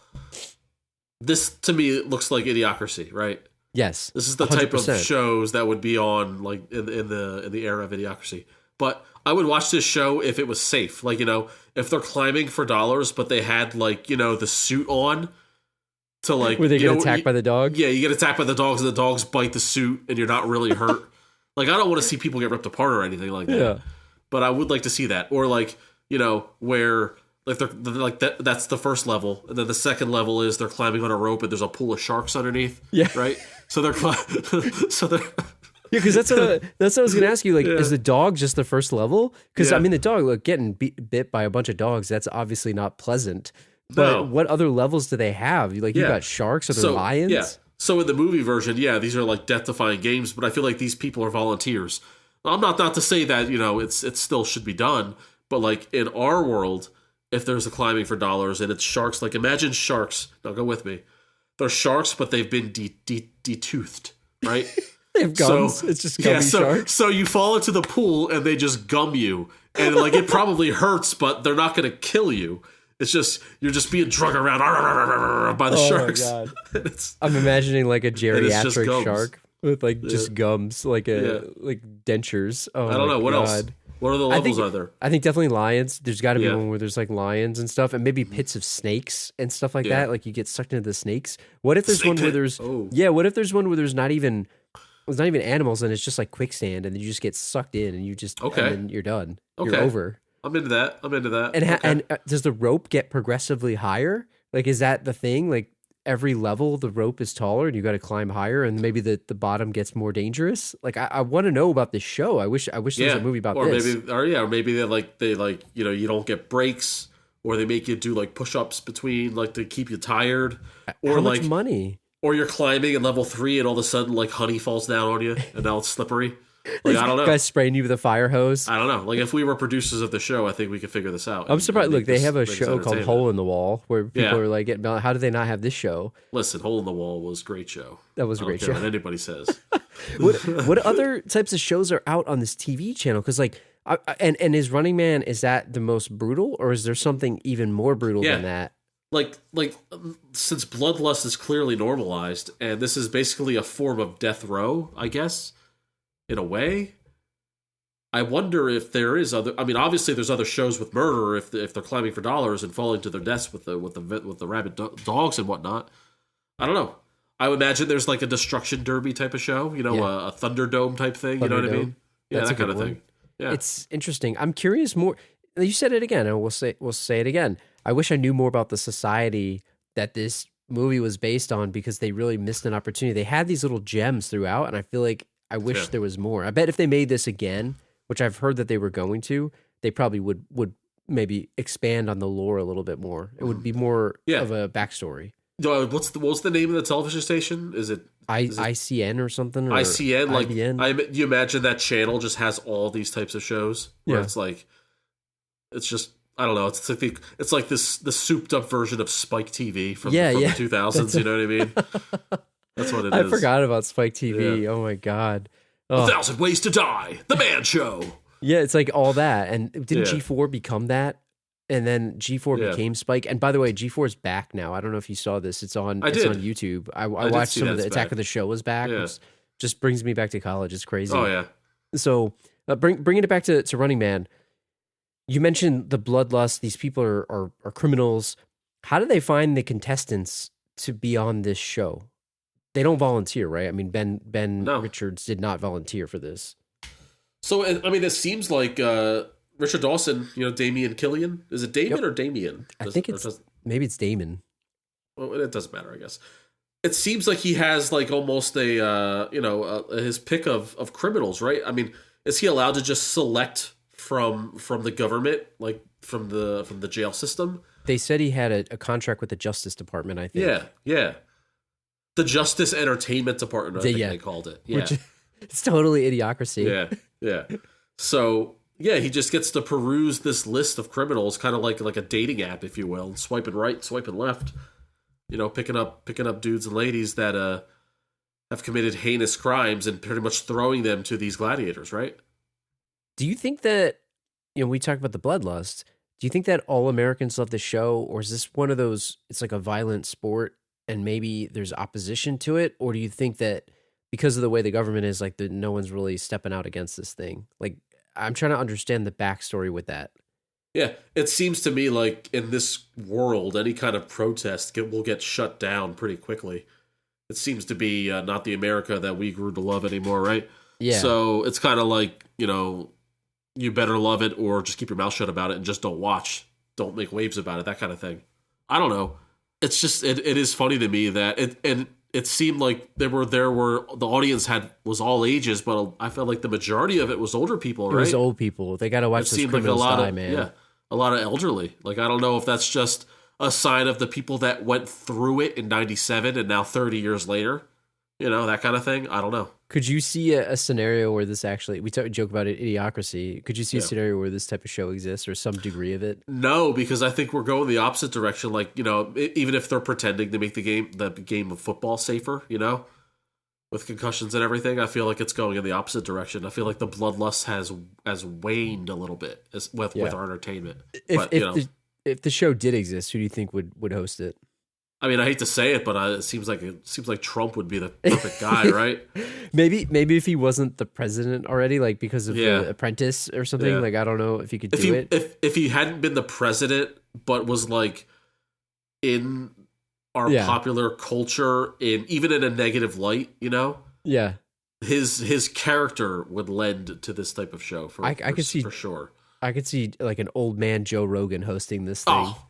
[SPEAKER 2] this to me looks like Idiocracy, right?
[SPEAKER 3] Yes.
[SPEAKER 2] This is the 100%. Type of shows that would be on like in the era of Idiocracy. But I would watch this show if it was safe. Like, if they're climbing for dollars, but they had like, the suit on to like
[SPEAKER 3] where they get attacked by the dog?
[SPEAKER 2] Yeah, you get attacked by the dogs and the dogs bite the suit and you're not really hurt. Like, I don't want to see people get ripped apart or anything like that. Yeah. But I would like to see that. Or like, where like they're like that's the first level, and then the second level is they're climbing on a rope and there's a pool of sharks underneath. Yeah, right. So they're
[SPEAKER 3] because that's what I was going to ask you. Like, is the dog just the first level? Because I mean, the dog getting bit by a bunch of dogs, that's obviously not pleasant. But what other levels do they have? You got sharks or there lions?
[SPEAKER 2] Yeah. So in the movie version, these are like death-defying games, but I feel like these people are volunteers. I'm not to say that it still should be done, but like in our world, if there's a climbing for dollars and it's sharks, like imagine sharks. Now go with me. They're sharks, but they've been detoothed, right?
[SPEAKER 3] They have gums. It's just gummy sharks.
[SPEAKER 2] So you fall into the pool and they just gum you, and like it probably hurts, but they're not going to kill you. It's just you're just being drug around by the sharks.
[SPEAKER 3] Oh my God. I'm imagining like a geriatric shark with like just gums, like like dentures. Oh, I
[SPEAKER 2] don't know what else. What other levels are there?
[SPEAKER 3] I think definitely lions. There's got to be one where there's like lions and stuff, and maybe pits of snakes and stuff like that. Like you get sucked into the snakes. What if there's one where there's what if there's one where there's not even animals and it's just like quicksand, and then you just get sucked in and you just and then you're done. You're over.
[SPEAKER 2] I'm into that.
[SPEAKER 3] And does the rope get progressively higher? Like, is that the thing? Like every level the rope is taller and you got to climb higher, and maybe the bottom gets more dangerous. Like I want to know about this show. I wish there was a movie about this.
[SPEAKER 2] Maybe they you don't get breaks, or they make you do like push-ups between like to keep you tired, or
[SPEAKER 3] How
[SPEAKER 2] like
[SPEAKER 3] much money?
[SPEAKER 2] or you're climbing at level 3 and all of a sudden like honey falls down on you and now it's slippery. Like, I don't know.
[SPEAKER 3] Guys spraying you with a fire hose.
[SPEAKER 2] I don't know. Like if we were producers of the show, I think we could figure this out.
[SPEAKER 3] I'm surprised. Look, they have a
[SPEAKER 2] make this
[SPEAKER 3] show called
[SPEAKER 2] entertainment.
[SPEAKER 3] Hole in the Wall where people are like, how do they not have this show?
[SPEAKER 2] Listen, Hole in the Wall was a great show.
[SPEAKER 3] That was a
[SPEAKER 2] I don't
[SPEAKER 3] great
[SPEAKER 2] care
[SPEAKER 3] show.
[SPEAKER 2] what anybody says.
[SPEAKER 3] What other types of shows are out on this TV channel? Because like, and is Running Man, is that the most brutal, or is there something even more brutal than that?
[SPEAKER 2] Like since bloodlust is clearly normalized, and this is basically a form of death row, I guess, in a way. I wonder if there is other. I mean, obviously, there's other shows with murder if they're climbing for dollars and falling to their deaths with the rabid dogs and whatnot. I don't know. I would imagine there's like a destruction derby type of show, you know, a Thunderdome type thing. You know what I mean? Yeah,
[SPEAKER 3] That's
[SPEAKER 2] that
[SPEAKER 3] a
[SPEAKER 2] kind
[SPEAKER 3] good
[SPEAKER 2] of
[SPEAKER 3] one.
[SPEAKER 2] thing. Yeah,
[SPEAKER 3] It's interesting. I'm curious more. You said it again, and we'll say it again. I wish I knew more about the society that this movie was based on, because they really missed an opportunity. They had these little gems throughout, and I feel like I wish there was more. I bet if they made this again, which I've heard that they were going to, they probably would maybe expand on the lore a little bit more. It would be more of a backstory.
[SPEAKER 2] What's the name of the television station? Is it
[SPEAKER 3] ICN or something? Or
[SPEAKER 2] ICN? Like
[SPEAKER 3] IBN?
[SPEAKER 2] you imagine that channel just has all these types of shows where it's like, it's just, I don't know. It's like the souped up version of Spike TV from the 2000s. You know what I mean? That's what it is.
[SPEAKER 3] I forgot about Spike TV. Yeah. Oh my God.
[SPEAKER 2] 1,000 Ways to Die, The Man Show.
[SPEAKER 3] Yeah, it's like all that. And didn't G4 become that? And then G4 became Spike. And by the way, G4 is back now. I don't know if you saw this. It's on YouTube. I watched some of the Attack of the Show was back.
[SPEAKER 2] Yeah.
[SPEAKER 3] It just brings me back to college. It's crazy.
[SPEAKER 2] Oh, yeah.
[SPEAKER 3] So bringing it back to Running Man, you mentioned the bloodlust. These people are criminals. How do they find the contestants to be on this show? They don't volunteer, right? I mean, Ben Richards did not volunteer for this. So,
[SPEAKER 2] I mean, it seems like Richard Dawson, you know, Damien Killian. Is it Damon or Damien?
[SPEAKER 3] I think maybe it's Damon.
[SPEAKER 2] Well, it doesn't matter, I guess. It seems like he has like almost his pick of criminals, right? I mean, is he allowed to just select from the government, like from the jail system?
[SPEAKER 3] They said he had a contract with the Justice Department, I think.
[SPEAKER 2] Yeah. The Justice Entertainment Department, I think they called it. Yeah.
[SPEAKER 3] It's totally idiocracy.
[SPEAKER 2] Yeah. So, yeah, he just gets to peruse this list of criminals, kind of like a dating app, if you will, swiping right, swiping left, you know, picking up dudes and ladies that have committed heinous crimes and pretty much throwing them to these gladiators, right?
[SPEAKER 3] Do you think that, you know, we talk about the bloodlust, do you think that all Americans love the show, or is this one of those, it's like a violent sport and maybe there's opposition to it? Or do you think that because of the way the government is, like, no one's really stepping out against this thing? Like, I'm trying to understand the backstory with that.
[SPEAKER 2] Yeah, it seems to me like in this world, any kind of protest will get shut down pretty quickly. It seems to be not the America that we grew to love anymore, right?
[SPEAKER 3] Yeah.
[SPEAKER 2] So it's kind of like, you know, you better love it or just keep your mouth shut about it and just don't watch. Don't make waves about it, that kind of thing. I don't know. It's just, it is funny to me that it seemed like there were the audience was all ages, but I felt like the majority of it was older people, right?
[SPEAKER 3] It was old people. They got to watch those criminals die, man.
[SPEAKER 2] Yeah, a lot of elderly. Like, I don't know if that's just a sign of the people that went through it in 97 and now 30 years later, you know, that kind of thing. I don't know.
[SPEAKER 3] Could you see a scenario where this actually, we joke about it, idiocracy. Could you see a scenario where this type of show exists or some degree of it?
[SPEAKER 2] No, because I think we're going the opposite direction. Like, you know, even if they're pretending to make the game of football safer, you know, with concussions and everything, I feel like it's going in the opposite direction. I feel like the bloodlust has waned a little bit with our entertainment.
[SPEAKER 3] If the show did exist, who do you think would host it?
[SPEAKER 2] I mean, I hate to say it, but it seems like Trump would be the perfect guy, right?
[SPEAKER 3] Maybe if he wasn't the president already, like because of The Apprentice or something. Yeah. Like, I don't know if he could do it.
[SPEAKER 2] If he hadn't been the president, but was like in our popular culture, even in a negative light, you know?
[SPEAKER 3] Yeah.
[SPEAKER 2] His character would lend to this type of show I could see for sure.
[SPEAKER 3] I could see like an old man Joe Rogan hosting this thing.
[SPEAKER 2] Oh,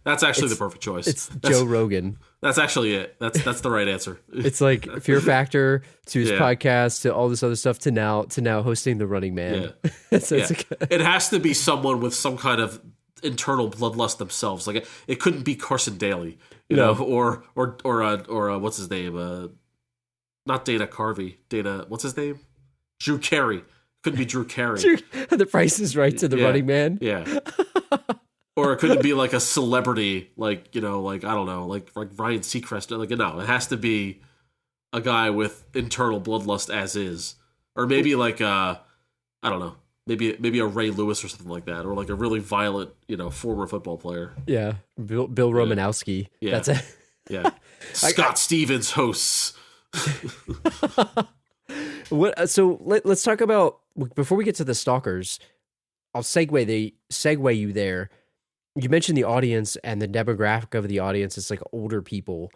[SPEAKER 2] that's actually the perfect choice.
[SPEAKER 3] It's Joe Rogan.
[SPEAKER 2] That's actually it. That's the right answer.
[SPEAKER 3] It's like Fear Factor to his podcast to all this other stuff to now hosting the Running Man.
[SPEAKER 2] Yeah. It has to be someone with some kind of internal bloodlust themselves. Like it couldn't be Carson Daly, you know, or what's his name? Not Dana Carvey. What's his name? Drew Carey. Couldn't be Drew Carey.
[SPEAKER 3] The Price is Right to the Running Man.
[SPEAKER 2] Yeah. Or it couldn't be like a celebrity, like, you know, like, I don't know, like Ryan Seacrest. Like, no, it has to be a guy with internal bloodlust as is. Or maybe like, I don't know, maybe a Ray Lewis or something like that. Or like a really violent, you know, former football player.
[SPEAKER 3] Yeah. Bill Romanowski.
[SPEAKER 2] Yeah.
[SPEAKER 3] That's it.
[SPEAKER 2] Yeah. Scott Stevens hosts.
[SPEAKER 3] So let's talk about, before we get to the Stalkers, I'll segue you there. You mentioned the audience and the demographic of the audience. It's like older people.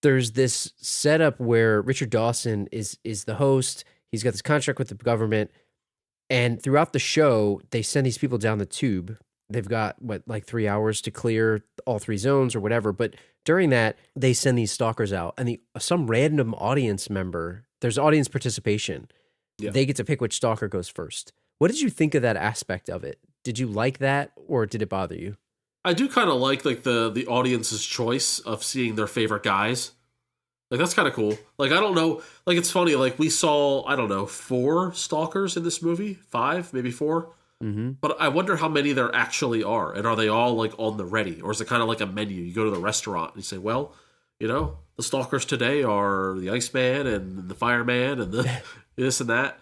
[SPEAKER 3] There's this setup where Richard Dawson is the host. He's got this contract with the government. And throughout the show, they send these people down the tube. They've got, like 3 hours to clear all 3 zones or whatever. But during that, they send these stalkers out. And some random audience member, there's audience participation. Yeah. They get to pick which stalker goes first. What did you think of that aspect of it? Did you like that, or did it bother you?
[SPEAKER 2] I do kind of like the audience's choice of seeing their favorite guys. Like, that's kind of cool. Like, I don't know. Like, it's funny. Like, we saw, I don't know, 4 stalkers in this movie, 5, maybe 4. Mm-hmm. But I wonder how many there actually are, and are they all like on the ready, or is it kind of like a menu? You go to the restaurant and you say, well, you know, the stalkers today are the Iceman and the Fireman and the this and that.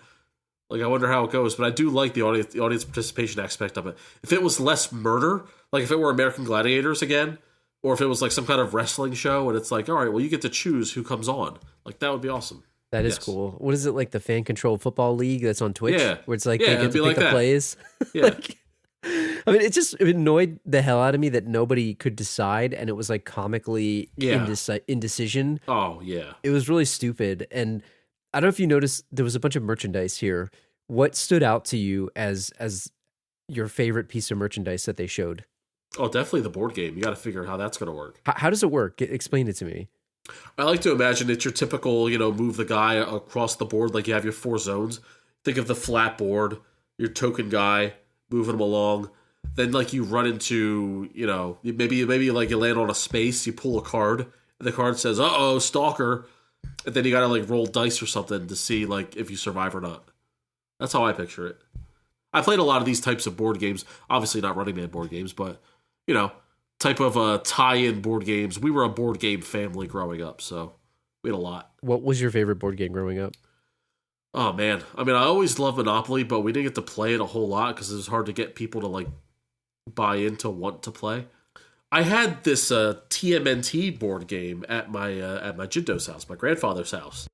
[SPEAKER 2] Like, I wonder how it goes, but I do like the audience participation aspect of it. If it was less murder, like if it were American Gladiators again, or if it was like some kind of wrestling show and it's like, all right, well, you get to choose who comes on. Like, that would be awesome.
[SPEAKER 3] That is cool. What is it, like the fan-controlled football league that's on Twitch?
[SPEAKER 2] Yeah.
[SPEAKER 3] Where it's like they get to pick
[SPEAKER 2] like
[SPEAKER 3] the plays?
[SPEAKER 2] Yeah.
[SPEAKER 3] Like, I mean, it annoyed the hell out of me that nobody could decide, and it was like comically indecision.
[SPEAKER 2] Oh, yeah.
[SPEAKER 3] It was really stupid. And I don't know if you noticed, there was a bunch of merchandise here. What stood out to you as your favorite piece of merchandise that they showed?
[SPEAKER 2] Oh, definitely the board game. You got to figure out how that's going to work.
[SPEAKER 3] How does it work? Explain it to me.
[SPEAKER 2] I like to imagine it's your typical, you know, move the guy across the board. Like, you have your 4 zones. Think of the flat board, your token guy, moving him along. Then, like, you run into, you know, maybe like you land on a space, you pull a card, and the card says, uh-oh, stalker. And then you got to, like, roll dice or something to see, like, if you survive or not. That's how I picture it. I played a lot of these types of board games. Obviously not Running Man board games, but, you know, type of tie-in board games. We were a board game family growing up, so we had a lot.
[SPEAKER 3] What was your favorite board game growing up?
[SPEAKER 2] Oh, man. I mean, I always loved Monopoly, but we didn't get to play it a whole lot because it was hard to get people to, like, buy in to want to play. I had this TMNT board game at my Jindo's house, my grandfather's house.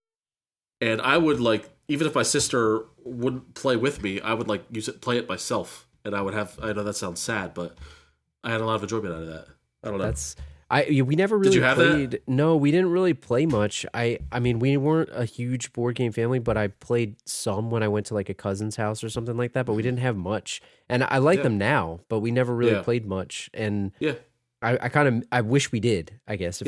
[SPEAKER 2] And I would, like, even if my sister wouldn't play with me, I would, like, play it myself. And I would have, I know that sounds sad, but I had a lot of enjoyment out of that. I don't know.
[SPEAKER 3] We never really
[SPEAKER 2] Did you have
[SPEAKER 3] played.
[SPEAKER 2] That?
[SPEAKER 3] No, we didn't really play much. I mean, we weren't a huge board game family, but I played some when I went to like a cousin's house or something like that. But we didn't have much, and I like them now, but we never really played much. And I wish we did. I guess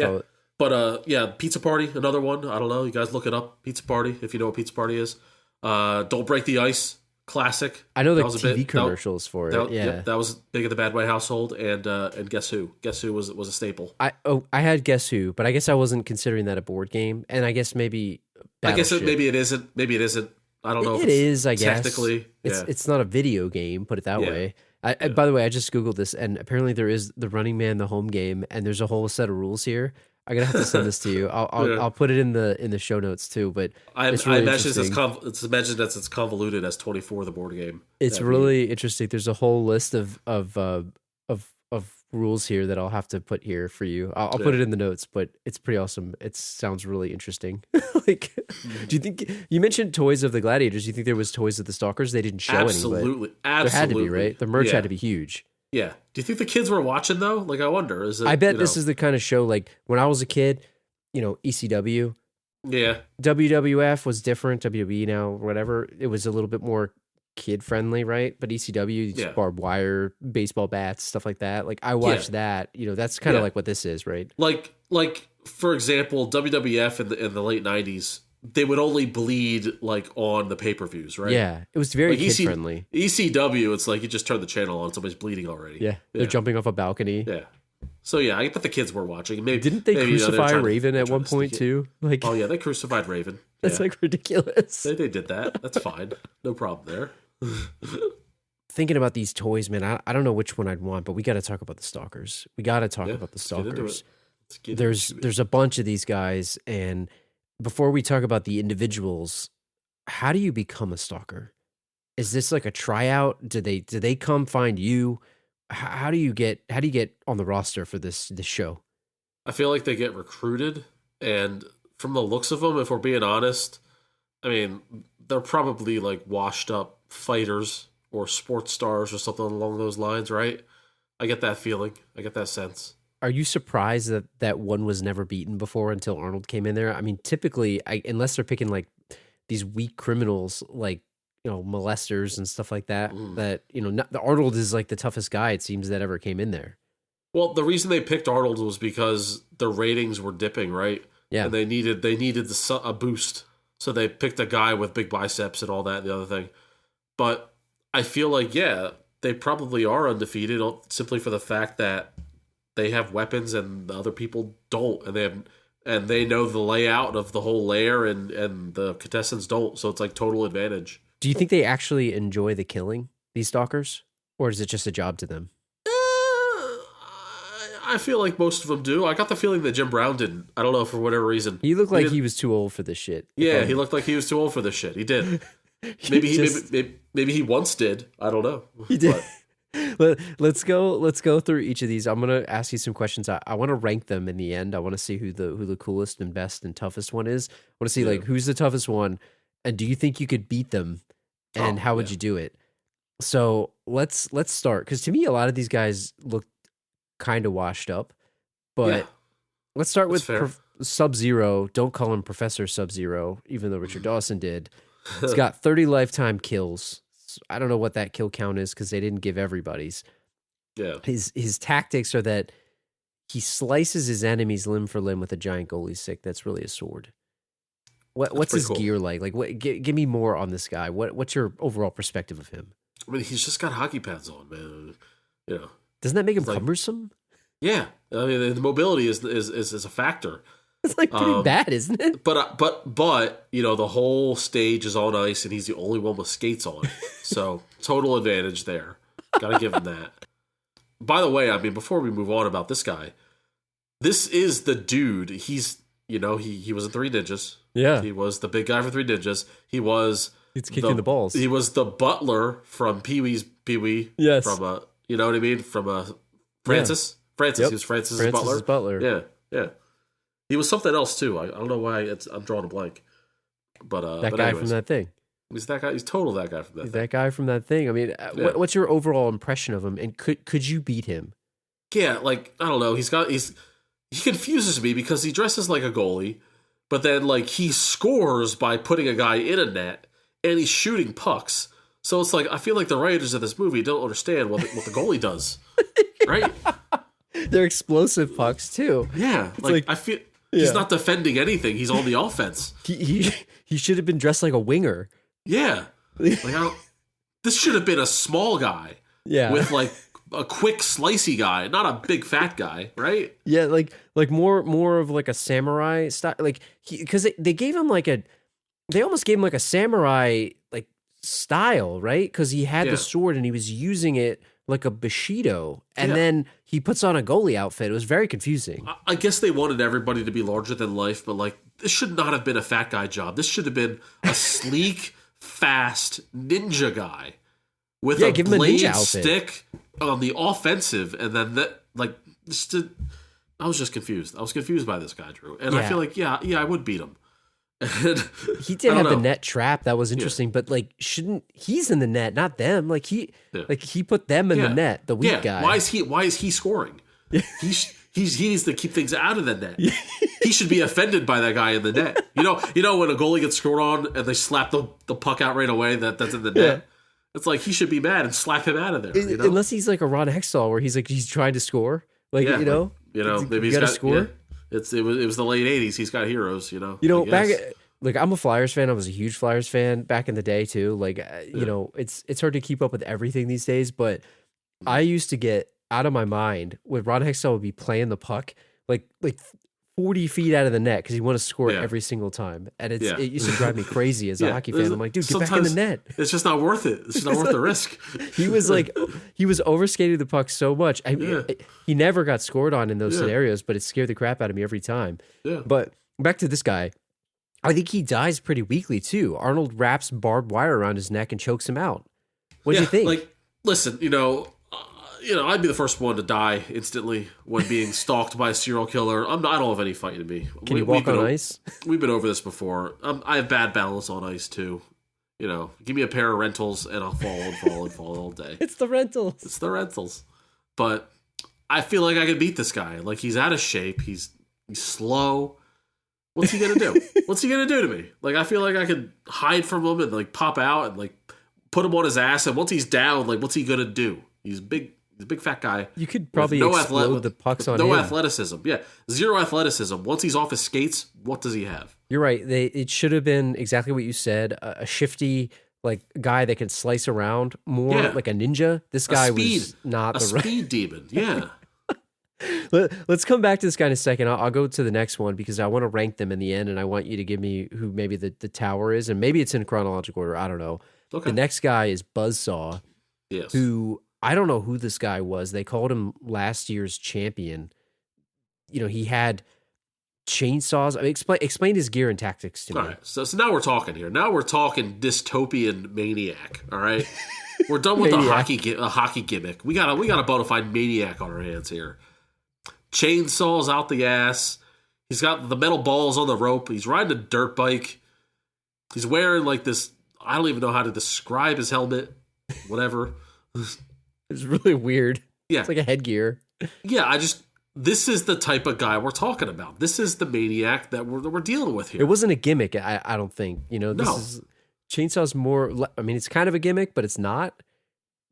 [SPEAKER 2] But Pizza Party, another one. I don't know. You guys look it up. Pizza Party, if you know what Pizza Party is. Don't Break the Ice. Classic.
[SPEAKER 3] I know the TV commercials for it.
[SPEAKER 2] That was big at the Badway household, and Guess Who? Guess Who was a staple.
[SPEAKER 3] I had Guess Who, but I guess I wasn't considering that a board game, and I guess maybe Battleship.
[SPEAKER 2] Maybe it isn't. Maybe it isn't. I don't know.
[SPEAKER 3] It is. I guess
[SPEAKER 2] technically,
[SPEAKER 3] it's not a video game. Put it that way. By the way, I just googled this, and apparently there is the Running Man, the home game, and there's a whole set of rules here. I'm gonna have to send this to you. I'll put it in the show notes too. But it's really
[SPEAKER 2] imagine it's convoluted as 24, the board game.
[SPEAKER 3] It's really interesting. There's a whole list of rules here that I'll have to put here for you. I'll put it in the notes, but it's pretty awesome. It sounds really interesting. Like, do you think you mentioned Toys of the Gladiators? Do you think there was Toys of the Stalkers? They didn't show any.
[SPEAKER 2] Absolutely.
[SPEAKER 3] There had to be, right? The merch had to be huge.
[SPEAKER 2] Yeah. Do you think the kids were watching though? Like, I wonder. Is it?
[SPEAKER 3] I bet this is the kind of show like when I was a kid. You know, ECW.
[SPEAKER 2] Yeah.
[SPEAKER 3] WWF was different. WWE now, whatever. It was a little bit more kid friendly, right? But ECW, just barbed wire, baseball bats, stuff like that. Like I watched that. You know, that's kind of like what this is, right?
[SPEAKER 2] Like for example, WWF in the late '90s they would only bleed like on the pay-per-views, right?
[SPEAKER 3] Yeah, it was very kid friendly.
[SPEAKER 2] ECW, it's like you just turn the channel on, somebody's bleeding already.
[SPEAKER 3] Yeah, they're jumping off a balcony.
[SPEAKER 2] Yeah. So yeah, I bet the kids were watching. Maybe
[SPEAKER 3] didn't they crucify Raven at one point too? Like,
[SPEAKER 2] oh yeah, they crucified Raven.
[SPEAKER 3] That's like ridiculous.
[SPEAKER 2] They did that. That's fine. No problem there.
[SPEAKER 3] Thinking about these toys, man, I don't know which one I'd want, but we got to talk about the Stalkers. We got to talk about the Stalkers. There's a bunch of these guys, and before we talk about the individuals, how do you become a Stalker? Is this like a tryout? Do they come find you? How do you get on the roster for this show?
[SPEAKER 2] I feel like they get recruited, and from the looks of them, if we're being honest, I mean, they're probably like washed up fighters or sports stars or something along those lines, right? I get that feeling. I get that sense.
[SPEAKER 3] Are you surprised that one was never beaten before until Arnold came in there? I mean, typically, unless they're picking like these weak criminals, like, you know, molesters and stuff like that, that, you know, the Arnold is like the toughest guy, it seems, that ever came in there.
[SPEAKER 2] Well, the reason they picked Arnold was because the ratings were dipping, right?
[SPEAKER 3] Yeah.
[SPEAKER 2] And they needed a boost. So they picked a guy with big biceps and all that and the other thing. But I feel like, yeah, they probably are undefeated simply for the fact that they have weapons and the other people don't, and they know the layout of the whole lair, and the contestants don't. So it's like total advantage.
[SPEAKER 3] Do you think they actually enjoy the killing, these Stalkers, or is it just a job to them?
[SPEAKER 2] I feel like most of them do. I got the feeling that Jim Brown didn't. I don't know, for whatever reason.
[SPEAKER 3] He looked like he was too old for this shit.
[SPEAKER 2] Yeah, he looked like he was too old for this shit. He did. Maybe he once did. I don't know.
[SPEAKER 3] He did. Let's go through each of these. I'm gonna ask you some questions. I want to rank them in the end. I want to see who the coolest and best and toughest one is. I want to see like who's the toughest one, and do you think you could beat them, and how would you do it? So let's start, because to me a lot of these guys look kind of washed up, but let's start with Sub-Zero. Don't call him Professor Sub-Zero, even though Richard Dawson did. He's got 30 lifetime kills. I don't know what that kill count is because they didn't give everybody's.
[SPEAKER 2] Yeah.
[SPEAKER 3] His tactics are that he slices his enemies limb for limb with a giant goalie stick that's really a sword. What's his gear like? Like, give me more on this guy. What's your overall perspective of him?
[SPEAKER 2] I mean, he's just got hockey pads on, man. You know,
[SPEAKER 3] doesn't that make him cumbersome?
[SPEAKER 2] Yeah, I mean, the mobility is a factor.
[SPEAKER 3] It's like pretty bad, isn't it?
[SPEAKER 2] But you know, the whole stage is on ice, and he's the only one with skates on. So total advantage there. Got to give him that. By the way, I mean, before we move on about this guy, this is the dude. He's, you know, he was in Three Ninjas.
[SPEAKER 3] Yeah,
[SPEAKER 2] he was the big guy for Three Ninjas.
[SPEAKER 3] He's kicking the balls.
[SPEAKER 2] He was the butler from Pee-wee.
[SPEAKER 3] Yes,
[SPEAKER 2] from you know what I mean, from Francis.
[SPEAKER 3] Yeah.
[SPEAKER 2] Francis,
[SPEAKER 3] yep.
[SPEAKER 2] He was Francis's butler. Yeah. He was something else too. I don't know why I'm drawing a blank. But
[SPEAKER 3] that guy from that thing.
[SPEAKER 2] He's that guy. He's total that guy from that.
[SPEAKER 3] He's that guy from that thing. I mean, what's your overall impression of him? And could you beat him?
[SPEAKER 2] Yeah, like, I don't know. He confuses me because he dresses like a goalie, but then like he scores by putting a guy in a net, and he's shooting pucks. So it's like I feel like the writers of this movie don't understand what the goalie does, right?
[SPEAKER 3] They're explosive pucks too.
[SPEAKER 2] Yeah, like I feel he's not defending anything. He's on the offense.
[SPEAKER 3] He should have been dressed like a winger. Yeah,
[SPEAKER 2] like this should have been a small guy.
[SPEAKER 3] Yeah,
[SPEAKER 2] with like a quick slicey guy, not a big fat guy, right?
[SPEAKER 3] Yeah, like more of like a samurai style. Like because they gave him they almost gave him like a samurai like style, right? Because he had the sword and he was using it like a Bushido, and then he puts on a goalie outfit. It was very confusing.
[SPEAKER 2] I guess they wanted everybody to be larger than life, but like this should not have been a fat guy job. This should have been a sleek, fast ninja guy with a blade stick on the offensive, and then I was just confused. I was confused by this guy, Drew, and I feel like I would beat him.
[SPEAKER 3] He did have the net trap. That was interesting, but like, he's in the net, not them. Like he put them in the net. The weak guy.
[SPEAKER 2] Why is he scoring? He needs to keep things out of the net. He should be offended by that guy in the net. You know when a goalie gets scored on and they slap the puck out right away that's in the net. It's like he should be mad and slap him out of there. You know?
[SPEAKER 3] Unless he's like a Ron Hextall, where he's trying to score. Like
[SPEAKER 2] maybe he's got to score. Yeah. It was the late '80s. He's got heroes, you know.
[SPEAKER 3] Back Like, I'm a Flyers fan. I was a huge Flyers fan back in the day too. Like, you know, it's hard to keep up with everything these days, but I used to get out of my mind when Ron Hextall would be playing the puck like 40 feet out of the net because he wanted to score every single time. And it used to drive me crazy as a hockey fan. I'm like, dude, get back in the net.
[SPEAKER 2] It's just not worth it. It's just not worth the risk.
[SPEAKER 3] He was overskating the puck so much. He never got scored on in those scenarios, but it scared the crap out of me every time. Yeah. But back to this guy. I think he dies pretty weakly too. Arnold wraps barbed wire around his neck and chokes him out. What do you think?
[SPEAKER 2] Like, listen, I'd be the first one to die instantly when being stalked by a serial killer. I don't have any fight in me.
[SPEAKER 3] Can you walk on ice?
[SPEAKER 2] We've been over this before. I have bad balance on ice too. Give me a pair of rentals and I'll fall all day.
[SPEAKER 3] It's the rentals.
[SPEAKER 2] But I feel like I could beat this guy. Like, he's out of shape. He's slow. What's he gonna do? What's he gonna do to me? Like, I feel like I could hide from him and like pop out and like put him on his ass. And once he's down, like, what's he gonna do? He's big. He's a big fat guy.
[SPEAKER 3] You could probably explode the pucks on him.
[SPEAKER 2] No athleticism. Yeah, zero athleticism. Once he's off his skates, what does he have?
[SPEAKER 3] You're right. It should have been exactly what you said. A shifty like guy that can slice around more like a ninja. This guy was not the
[SPEAKER 2] speed demon. Yeah.
[SPEAKER 3] Let's come back to this guy in a second. I'll go to the next one because I want to rank them in the end, and I want you to give me who maybe the tower is, and maybe it's in chronological order. I don't know. Okay. The next guy is Buzzsaw, who I don't know who this guy was. They called him last year's champion. He had chainsaws. I mean, explain his gear and tactics to me.
[SPEAKER 2] All right. So now we're talking here. Now we're talking dystopian maniac. All right. We're done with the hockey gimmick. We got a bona fide maniac on our hands here. Chainsaws out the ass. He's got the metal balls on the rope. He's riding a dirt bike. He's wearing like this. I don't even know how to describe his helmet. Whatever.
[SPEAKER 3] It's really weird. Yeah. It's like a headgear.
[SPEAKER 2] Yeah. This is the type of guy we're talking about. This is the maniac that we're dealing with here.
[SPEAKER 3] It wasn't a gimmick. I don't think, Chainsaw's more, I mean, it's kind of a gimmick, but it's not.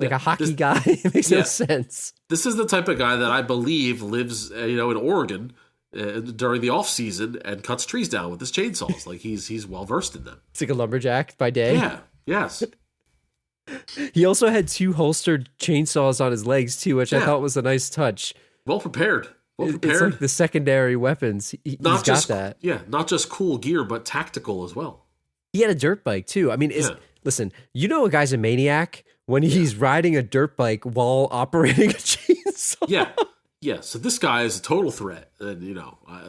[SPEAKER 3] Like a hockey guy. It makes no sense.
[SPEAKER 2] This is the type of guy that I believe lives, in Oregon during the off season and cuts trees down with his chainsaws. Like he's well versed in them.
[SPEAKER 3] It's like a lumberjack by day.
[SPEAKER 2] Yeah. Yes.
[SPEAKER 3] He also had 2 holstered chainsaws on his legs too, which I thought was a nice touch.
[SPEAKER 2] Well prepared.
[SPEAKER 3] It's like the secondary weapons. He's got that.
[SPEAKER 2] Yeah. Not just cool gear, but tactical as well.
[SPEAKER 3] He had a dirt bike too. I mean, listen, a guy's a maniac when he's riding a dirt bike while operating a chainsaw.
[SPEAKER 2] Yeah. So this guy is a total threat, and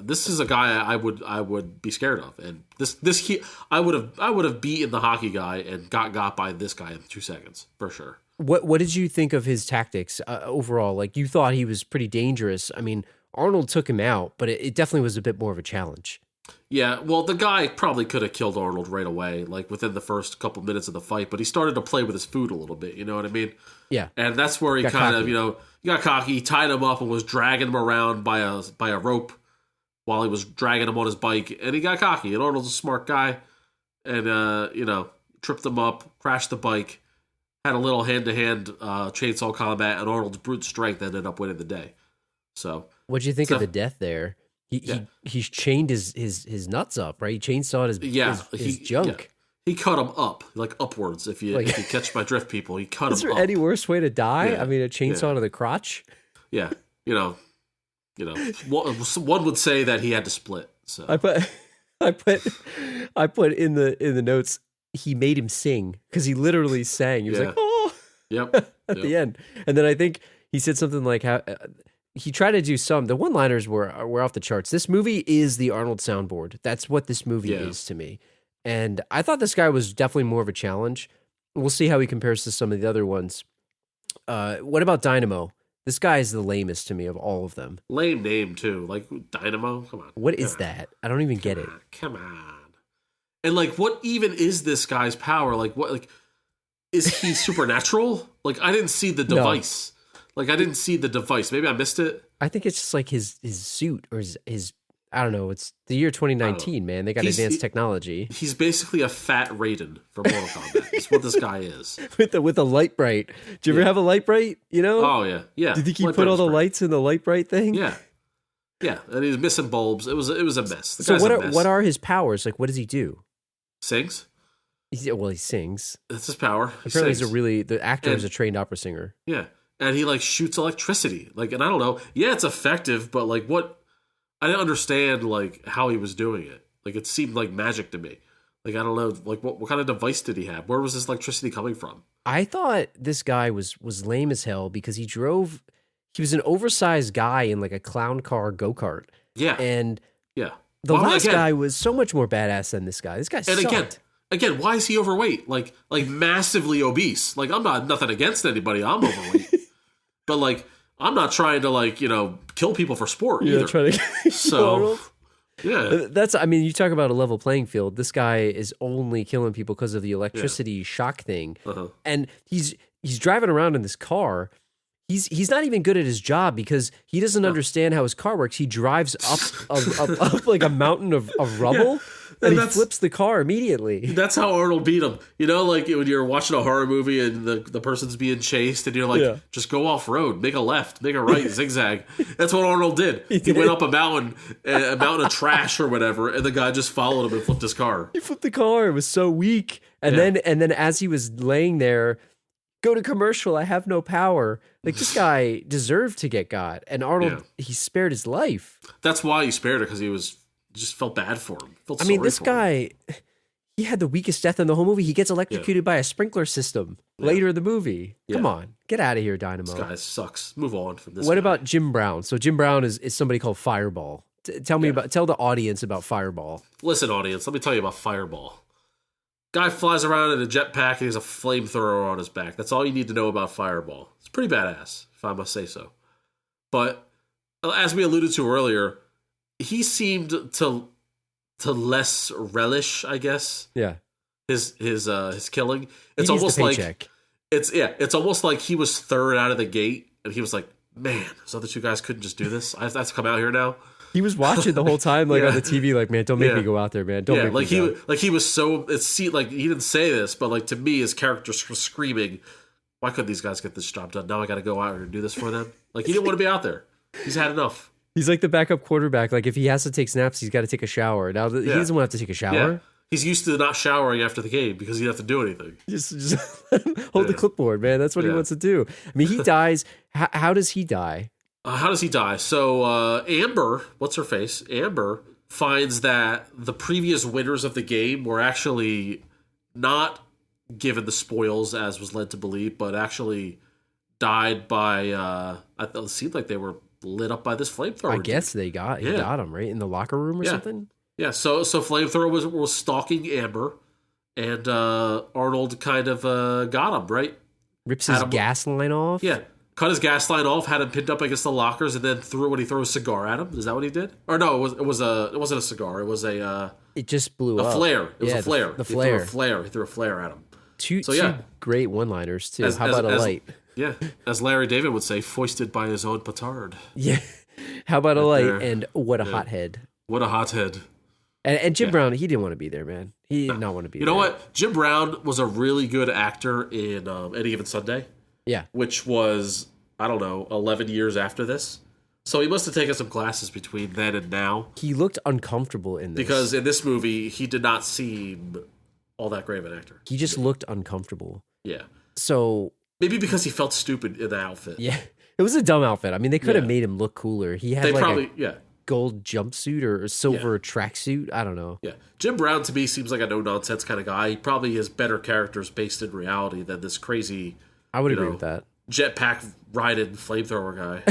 [SPEAKER 2] this is a guy I would be scared of. And I would have beaten the hockey guy and got by this guy in 2 seconds for sure.
[SPEAKER 3] What did you think of his tactics overall? Like, you thought he was pretty dangerous. I mean, Arnold took him out, but it definitely was a bit more of a challenge.
[SPEAKER 2] Yeah, well, the guy probably could have killed Arnold right away, like within the first couple minutes of the fight, but he started to play with his food a little bit, you know what I mean?
[SPEAKER 3] Yeah.
[SPEAKER 2] And that's where he kind of, he got cocky, he tied him up and was dragging him around by a rope while he was dragging him on his bike, and he got cocky, and Arnold's a smart guy, and, tripped him up, crashed the bike, had a little hand-to-hand chainsaw combat, and Arnold's brute strength ended up winning the day. So,
[SPEAKER 3] what'd you think of the death there? He's chained his nuts up, right? He chainsawed his junk.
[SPEAKER 2] Yeah. He cut him up, like upwards. If you catch my drift, people, he cut him up.
[SPEAKER 3] Is there any worse way to die? Yeah. I mean, a chainsaw to the crotch.
[SPEAKER 2] Yeah, one would say that he had to split. So
[SPEAKER 3] I put in the notes. He made him sing because he literally sang. He was like, "Oh,
[SPEAKER 2] yep,"
[SPEAKER 3] the end. And then I think he said something like, "How." He tried to do the one-liners were off the charts. This movie is the Arnold soundboard. That's what this movie is to me. And I thought this guy was definitely more of a challenge. We'll see how he compares to some of the other ones. What about Dynamo? This guy is the lamest to me of all of them.
[SPEAKER 2] Lame name too. Like Dynamo? Come on.
[SPEAKER 3] What is that? I don't even get it.
[SPEAKER 2] Come on. And like, what even is this guy's power? Like, what? Like, is he supernatural? Like, I didn't see the device. Like, I didn't see the device. Maybe I missed it.
[SPEAKER 3] I think it's just like his suit or his I don't know. It's the year 2019, man. They got advanced technology.
[SPEAKER 2] He's basically a fat Raiden from Mortal Kombat. That's what this guy is.
[SPEAKER 3] with a light bright. Did you ever have a light bright?
[SPEAKER 2] Oh, yeah. Yeah.
[SPEAKER 3] Did he put all the lights in the light bright thing?
[SPEAKER 2] Yeah. Yeah. And he's missing bulbs. It was a mess.
[SPEAKER 3] So what are his powers? Like, what does he do?
[SPEAKER 2] Sings.
[SPEAKER 3] He sings.
[SPEAKER 2] That's his power.
[SPEAKER 3] Apparently, the actor is a trained opera singer.
[SPEAKER 2] Yeah, and he like shoots electricity. Like, and I don't know. Yeah, it's effective, but like, what? I didn't understand like how he was doing it. Like, it seemed like magic to me. Like, I don't know. Like, what kind of device did he have? Where was this electricity coming from?
[SPEAKER 3] I thought this guy was lame as hell because he was an oversized guy in like a clown car go-kart.
[SPEAKER 2] Yeah.
[SPEAKER 3] And
[SPEAKER 2] yeah.
[SPEAKER 3] The last guy was so much more badass than this guy. This guy sucked.
[SPEAKER 2] And again, why is he overweight? Like massively obese. Like, I'm not nothing against anybody. I'm overweight. But like, I'm not trying to like, kill people for sport either.
[SPEAKER 3] Trying to
[SPEAKER 2] so yeah.
[SPEAKER 3] You talk about a level playing field. This guy is only killing people because of the electricity shock thing. Uh-huh. And he's driving around in this car. He's not even good at his job because he doesn't understand how his car works. He drives up like a mountain of rubble, and he flips the car immediately. That's
[SPEAKER 2] how Arnold beat him. Like when you're watching a horror movie and the person's being chased, and you're like, just go off road, make a left, make a right, zigzag. That's what Arnold did. He went up a mountain of trash or whatever, and the guy just followed him and flipped his car.
[SPEAKER 3] He flipped the car. It was so weak. And then as he was laying there, go to commercial, I have no power. Like, this guy deserved to get got. And Arnold, he spared his life.
[SPEAKER 2] That's why he spared it, because he just felt bad for him.
[SPEAKER 3] This guy, he had the weakest death in the whole movie. He gets electrocuted by a sprinkler system later in the movie. Come on, get out of here, Dynamo.
[SPEAKER 2] This guy sucks. Move on from this
[SPEAKER 3] What
[SPEAKER 2] guy.
[SPEAKER 3] about Jim Brown? So Jim Brown is somebody called Fireball. Tell the audience about Fireball.
[SPEAKER 2] Listen, audience, let me tell you about Fireball. Guy flies around in a jetpack and he has a flamethrower on his back. That's all you need to know about Fireball. It's pretty badass, if I must say so. But as we alluded to earlier, he seemed to less relish, I guess.
[SPEAKER 3] Yeah.
[SPEAKER 2] His killing. It's almost like it's almost like he was third out of the gate, and he was like, "Man, those other two guys couldn't just do this. I have to come out here now."
[SPEAKER 3] He was watching the whole time, like on the TV, like, "Man, don't make me go out there, man. Don't make me go."
[SPEAKER 2] He was so he didn't say this, but like to me, his character was screaming, "Why couldn't these guys get this job done? Now I got to go out here and do this for them." Like, he didn't want to be out there. He's had enough.
[SPEAKER 3] He's like the backup quarterback. Like, if he has to take snaps, he's got to take a shower. Now he doesn't want to have to take a shower. Yeah.
[SPEAKER 2] He's used to not showering after the game because he doesn't have to do anything.
[SPEAKER 3] Just hold the clipboard, man. That's what he wants to do. I mean, he dies. How does he die?
[SPEAKER 2] How does he die? So Amber, what's her face? Amber finds that the previous winners of the game were actually not given the spoils as was led to believe, but actually died by, it seemed like they were lit up by this flamethrower.
[SPEAKER 3] I guess he got him, right? In the locker room or something?
[SPEAKER 2] Yeah, so Flamethrower was stalking Amber, and Arnold kind of got him, right?
[SPEAKER 3] Rips his gas line off?
[SPEAKER 2] Yeah. Cut his gas line off, had him pinned up against the lockers, and then threw a cigar at him. Is that what he did? Or no, it wasn't a cigar. It was a.
[SPEAKER 3] It just blew up.
[SPEAKER 2] A flare. It was a flare.
[SPEAKER 3] The flare.
[SPEAKER 2] He threw a flare at him.
[SPEAKER 3] Two great one-liners too. How about a light?
[SPEAKER 2] Yeah, as Larry David would say, foisted by his own petard.
[SPEAKER 3] Yeah. How about a light? And what a hothead.
[SPEAKER 2] What a hothead.
[SPEAKER 3] And Jim Brown, he didn't want to be there, man. He did not want to be there.
[SPEAKER 2] You know what? Jim Brown was a really good actor in Any Given Sunday.
[SPEAKER 3] Yeah.
[SPEAKER 2] Which was, 11 years after this. So he must have taken some classes between then and now.
[SPEAKER 3] He looked uncomfortable in this.
[SPEAKER 2] Because in this movie, he did not seem all that great of an actor.
[SPEAKER 3] He just looked uncomfortable.
[SPEAKER 2] Yeah.
[SPEAKER 3] So...
[SPEAKER 2] Maybe because he felt stupid in the outfit.
[SPEAKER 3] Yeah. It was a dumb outfit. I mean, they could have made him look cooler. He had a gold jumpsuit or silver tracksuit. I don't know.
[SPEAKER 2] Yeah. Jim Brown, to me, seems like a no-nonsense kind of guy. He probably has better characters based in reality than this crazy...
[SPEAKER 3] I would agree with that.
[SPEAKER 2] Jetpack riding flamethrower guy.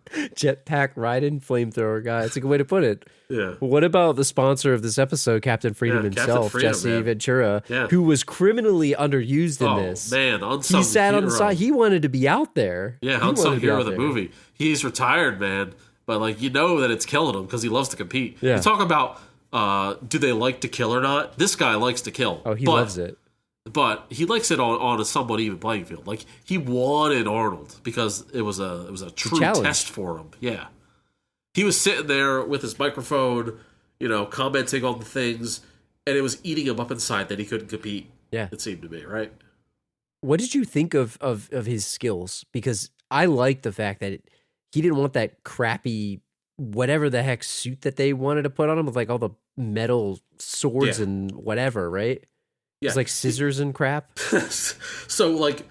[SPEAKER 3] Jetpack riding flamethrower guy. That's a good way to put it.
[SPEAKER 2] Yeah.
[SPEAKER 3] What about the sponsor of this episode, Captain Freedom himself, Jesse Ventura, who was criminally underused in this?
[SPEAKER 2] Man, unsung
[SPEAKER 3] he sat
[SPEAKER 2] hero.
[SPEAKER 3] on the side. He wanted to be out there.
[SPEAKER 2] Yeah, unsung hero of the movie. He's retired, man. But that it's killing him because he loves to compete.
[SPEAKER 3] Yeah.
[SPEAKER 2] You talk about do they like to kill or not? This guy likes to kill.
[SPEAKER 3] Oh, he loves it.
[SPEAKER 2] But he likes it on a somewhat even playing field. Like, he wanted Arnold because it was a true test for him. Yeah. He was sitting there with his microphone, commenting on the things, and it was eating him up inside that he couldn't compete.
[SPEAKER 3] Yeah.
[SPEAKER 2] It seemed to me, right?
[SPEAKER 3] What did you think of his skills? Because I like the fact that he didn't want that crappy whatever the heck suit that they wanted to put on him with like all the metal swords and whatever, right?
[SPEAKER 2] Yeah.
[SPEAKER 3] It's like scissors and crap.
[SPEAKER 2] So, like,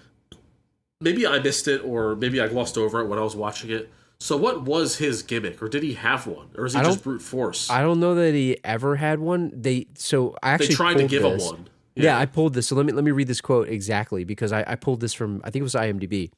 [SPEAKER 2] maybe I missed it, or maybe I glossed over it when I was watching it. So what was his gimmick, or did he have one, or is he just brute force?
[SPEAKER 3] I don't know that he ever had one. They
[SPEAKER 2] tried to give him one.
[SPEAKER 3] Yeah, I pulled this. So let me read this quote exactly, because I pulled this from, I think it was IMDb.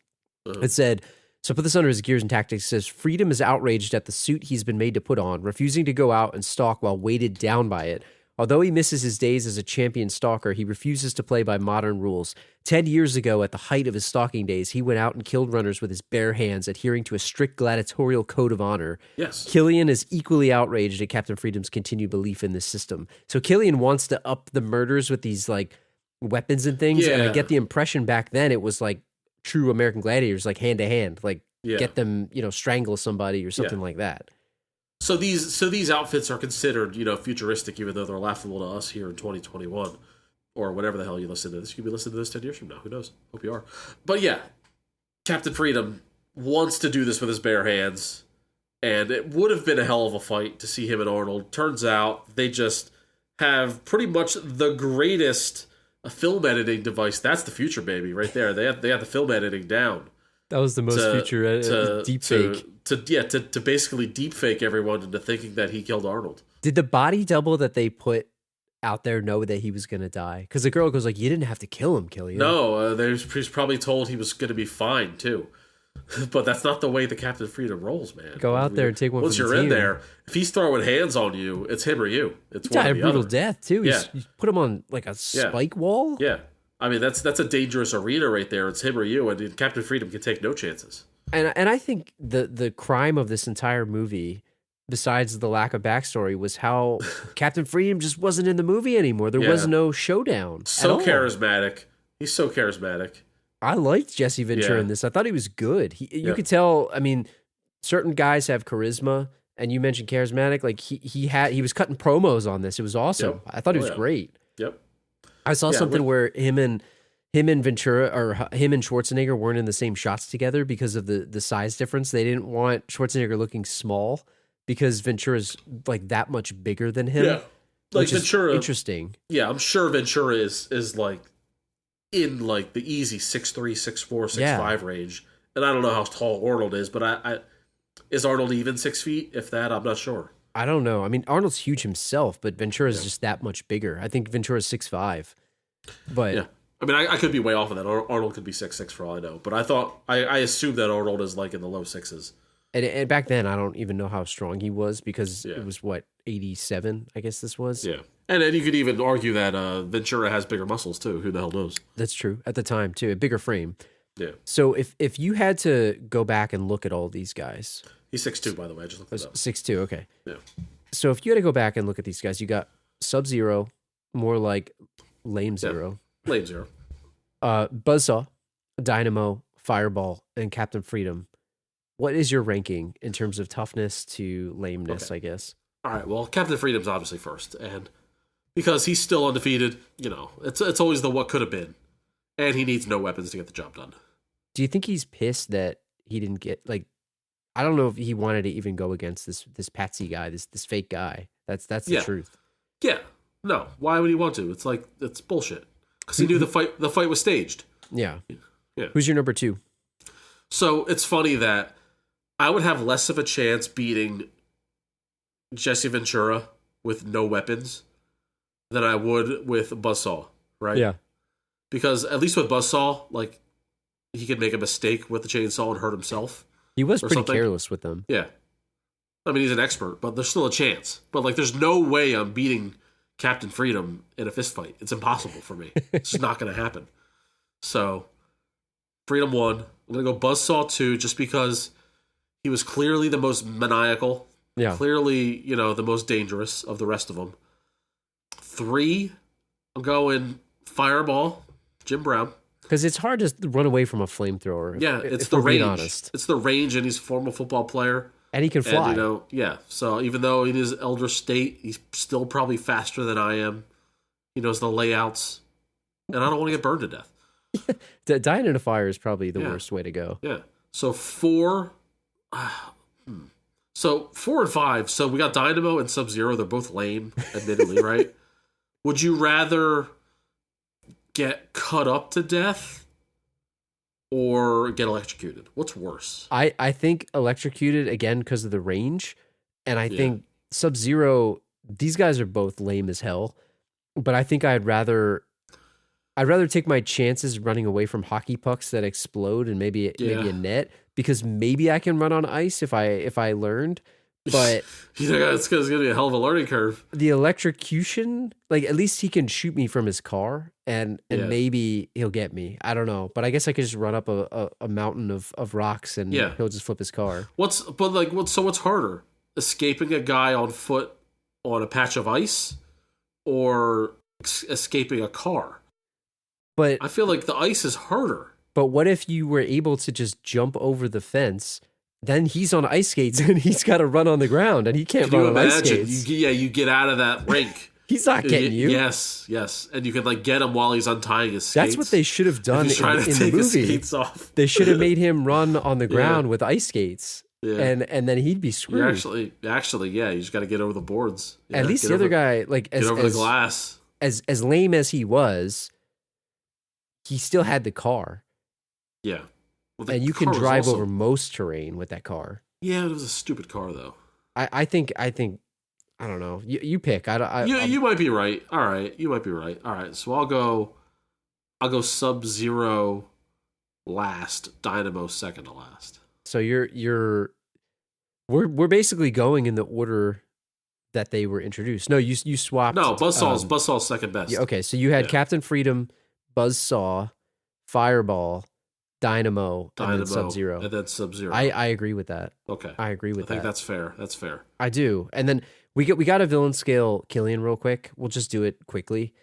[SPEAKER 3] It said, so put this under his gears and tactics. It says, Freedom is outraged at the suit he's been made to put on, refusing to go out and stalk while weighted down by it. Although he misses his days as a champion stalker, he refuses to play by modern rules. 10 years ago, at the height of his stalking days, he went out and killed runners with his bare hands, adhering to a strict gladiatorial code of honor.
[SPEAKER 2] Yes.
[SPEAKER 3] Killian is equally outraged at Captain Freedom's continued belief in this system. So Killian wants to up the murders with these like weapons and things, and I get the impression back then it was like true American Gladiators, like hand to hand, like get them, strangle somebody or something like that.
[SPEAKER 2] So these outfits are considered, futuristic, even though they're laughable to us here in 2021, or whatever the hell you listen to this. You could be listening to this 10 years from now. Who knows? Hope you are. But yeah, Captain Freedom wants to do this with his bare hands, and it would have been a hell of a fight to see him and Arnold. Turns out they just have pretty much the greatest film editing device. That's the future, baby, right there. They have the film editing down.
[SPEAKER 3] That was the most future deep fake.
[SPEAKER 2] To basically deep fake everyone into thinking that he killed Arnold.
[SPEAKER 3] Did the body double that they put out there know that he was going to die? Because the girl goes like, you didn't have to kill him, Killian.
[SPEAKER 2] No, he's probably told he was going to be fine, too. But that's not the way the Captain Freedom rolls, man.
[SPEAKER 3] Go out there and take one
[SPEAKER 2] Once
[SPEAKER 3] for the
[SPEAKER 2] you're
[SPEAKER 3] team.
[SPEAKER 2] in there, if he's throwing hands on you, it's him or you. It's
[SPEAKER 3] he
[SPEAKER 2] one
[SPEAKER 3] died
[SPEAKER 2] or
[SPEAKER 3] a
[SPEAKER 2] the
[SPEAKER 3] brutal
[SPEAKER 2] other.
[SPEAKER 3] death, too.
[SPEAKER 2] Yeah.
[SPEAKER 3] You put him on like a spike wall?
[SPEAKER 2] Yeah. I mean, that's a dangerous arena right there. It's him or you, and Captain Freedom can take no chances.
[SPEAKER 3] And I think the crime of this entire movie, besides the lack of backstory, was how Captain Freedom just wasn't in the movie anymore. There was no showdown.
[SPEAKER 2] So charismatic. He's so charismatic.
[SPEAKER 3] I liked Jesse Ventura in this. I thought he was good. You could tell. I mean, certain guys have charisma, and you mentioned charismatic. Like he was cutting promos on this. It was awesome.
[SPEAKER 2] Yep.
[SPEAKER 3] I thought he was great.
[SPEAKER 2] Yep.
[SPEAKER 3] I saw something where him and Ventura, or him and Schwarzenegger, weren't in the same shots together because of the size difference. They didn't want Schwarzenegger looking small because Ventura's like that much bigger than him.
[SPEAKER 2] Yeah, like Ventura.
[SPEAKER 3] Interesting.
[SPEAKER 2] Yeah, I'm sure Ventura is like in like the easy 6'3", 6'4", 6'5" range, and I don't know how tall Arnold is, but I is Arnold even 6 feet? If that, I'm not sure.
[SPEAKER 3] I don't know. I mean, Arnold's huge himself, but Ventura's just that much bigger. I think Ventura's 6'5". But
[SPEAKER 2] yeah. I mean, I could be way off of that. Arnold could be 6'6" for all I know. But I assumed that Arnold is like in the low sixes.
[SPEAKER 3] And back then, I don't even know how strong he was because it was, 87, I guess this was?
[SPEAKER 2] Yeah. And then you could even argue that Ventura has bigger muscles, too. Who the hell knows?
[SPEAKER 3] That's true. At the time, too. A bigger frame.
[SPEAKER 2] Yeah.
[SPEAKER 3] So if you had to go back and look at all these guys...
[SPEAKER 2] He's 6'2", by the way. I just looked it up.
[SPEAKER 3] 6'2", okay.
[SPEAKER 2] Yeah.
[SPEAKER 3] So if you had to go back and look at these guys, you got Sub-Zero, more like Lame Zero.
[SPEAKER 2] Yeah. Lame Zero.
[SPEAKER 3] Buzzsaw, Dynamo, Fireball, and Captain Freedom. What is your ranking in terms of toughness to lameness, I guess?
[SPEAKER 2] All right, well, Captain Freedom's obviously first. And because he's still undefeated, it's always the what could have been. And he needs no weapons to get the job done.
[SPEAKER 3] Do you think he's pissed that he didn't get, I don't know if he wanted to even go against this patsy guy, this fake guy. That's the truth.
[SPEAKER 2] Yeah. No. Why would he want to? It's bullshit. Because he knew the fight was staged.
[SPEAKER 3] Yeah.
[SPEAKER 2] Yeah.
[SPEAKER 3] Who's your number 2?
[SPEAKER 2] So it's funny that I would have less of a chance beating Jesse Ventura with no weapons than I would with Buzzsaw, right?
[SPEAKER 3] Yeah.
[SPEAKER 2] Because at least with Buzzsaw, he could make a mistake with the chainsaw and hurt himself.
[SPEAKER 3] He was pretty careless with them.
[SPEAKER 2] Yeah. I mean, he's an expert, but there's still a chance. But, there's no way I'm beating Captain Freedom in a fist fight. It's impossible for me. It's just not going to happen. So, Freedom 1. I'm going to go Buzzsaw 2 just because he was clearly the most maniacal.
[SPEAKER 3] Yeah.
[SPEAKER 2] Clearly, the most dangerous of the rest of them. 3, I'm going Fireball, Jim Brown.
[SPEAKER 3] Because it's hard to run away from a flamethrower.
[SPEAKER 2] Yeah, it's the range. It's the range, and he's a former football player.
[SPEAKER 3] And he can fly.
[SPEAKER 2] And, so even though in his elder state, he's still probably faster than I am. He knows the layouts. And I don't want to get burned to death.
[SPEAKER 3] Dying in a fire is probably the worst way to go.
[SPEAKER 2] Yeah. So 4... So 4 and 5. So we got Dynamo and Sub-Zero. They're both lame, admittedly, right? Would you rather get cut up to death or get electrocuted? What's worse?
[SPEAKER 3] I think electrocuted again because of the range, and I think Sub-Zero. These guys are both lame as hell, but I think I'd rather take my chances running away from hockey pucks that explode and maybe a net, because maybe I can run on ice if I learned. But
[SPEAKER 2] it's going to be a hell of a learning curve.
[SPEAKER 3] The electrocution, like at least he can shoot me from his car and maybe he'll get me. I don't know, but I guess I could just run up a mountain of rocks and he'll just flip his car.
[SPEAKER 2] What's harder? Escaping a guy on foot on a patch of ice or escaping a car?
[SPEAKER 3] But
[SPEAKER 2] I feel like the ice is harder.
[SPEAKER 3] But what if you were able to just jump over the fence? Then he's on ice skates and he's got to run on the ground and he can't run on ice skates.
[SPEAKER 2] You get out of that rink.
[SPEAKER 3] He's not getting you.
[SPEAKER 2] Yes. And you could like get him while he's untying his skates.
[SPEAKER 3] That's what they should have done in the movie.
[SPEAKER 2] His skates off.
[SPEAKER 3] They should have made him run on the ground with ice skates. Yeah. And then he'd be screwed.
[SPEAKER 2] Actually, you just got to get over the boards.
[SPEAKER 3] At least the other guy, like
[SPEAKER 2] get over the glass.
[SPEAKER 3] As lame as he was, he still had the car.
[SPEAKER 2] Yeah. Well,
[SPEAKER 3] and you can drive over most terrain with that car.
[SPEAKER 2] Yeah, it was a stupid car though.
[SPEAKER 3] I think I don't know. You pick.
[SPEAKER 2] You might be right. All right, you might be right. All right, so I'll go Sub-Zero last, Dynamo second to last.
[SPEAKER 3] So we're basically going in the order that they were introduced. No, you swapped.
[SPEAKER 2] No, Buzzsaw's second best.
[SPEAKER 3] Yeah, okay, so you had Captain Freedom, Buzzsaw, Fireball, Dynamo, and then Sub-Zero.
[SPEAKER 2] And then Sub-Zero.
[SPEAKER 3] I agree with that.
[SPEAKER 2] Okay.
[SPEAKER 3] I agree with that.
[SPEAKER 2] I think that's fair. That's fair.
[SPEAKER 3] I do. And then we got a villain scale Killian real quick. We'll just do it quickly.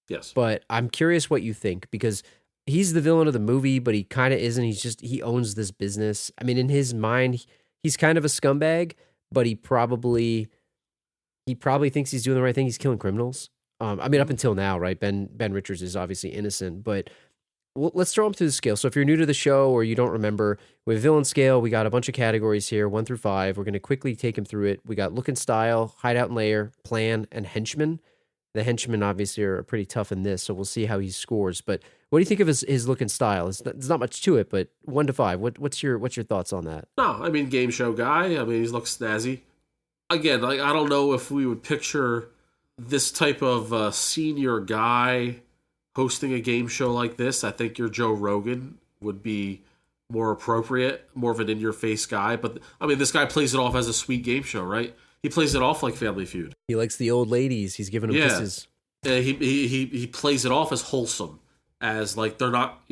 [SPEAKER 2] Yes.
[SPEAKER 3] But I'm curious what you think, because he's the villain of the movie, but he kind of isn't. He owns this business. I mean, in his mind, he's kind of a scumbag, but he probably thinks he's doing the right thing. He's killing criminals. I mean, up until now, right? Ben Richards is obviously innocent, but let's throw him through the scale. So if you're new to the show or you don't remember, with villain scale, we got a bunch of categories here, 1 through 5. We're going to quickly take him through it. We got look and style, hideout and layer, plan, and henchman. The henchmen obviously are pretty tough in this, so we'll see how he scores. But what do you think of his look and style? There's not much to it, but 1 to 5. What's your thoughts on that?
[SPEAKER 2] No, I mean, game show guy. I mean, he looks snazzy. Again, like I don't know if we would picture this type of senior guy hosting a game show like this. I think your Joe Rogan would be more appropriate, more of an in-your-face guy. But, I mean, this guy plays it off as a sweet game show, right? He plays it off like Family Feud.
[SPEAKER 3] He likes the old ladies. He's giving them kisses.
[SPEAKER 2] He plays it off as wholesome, as like they're not,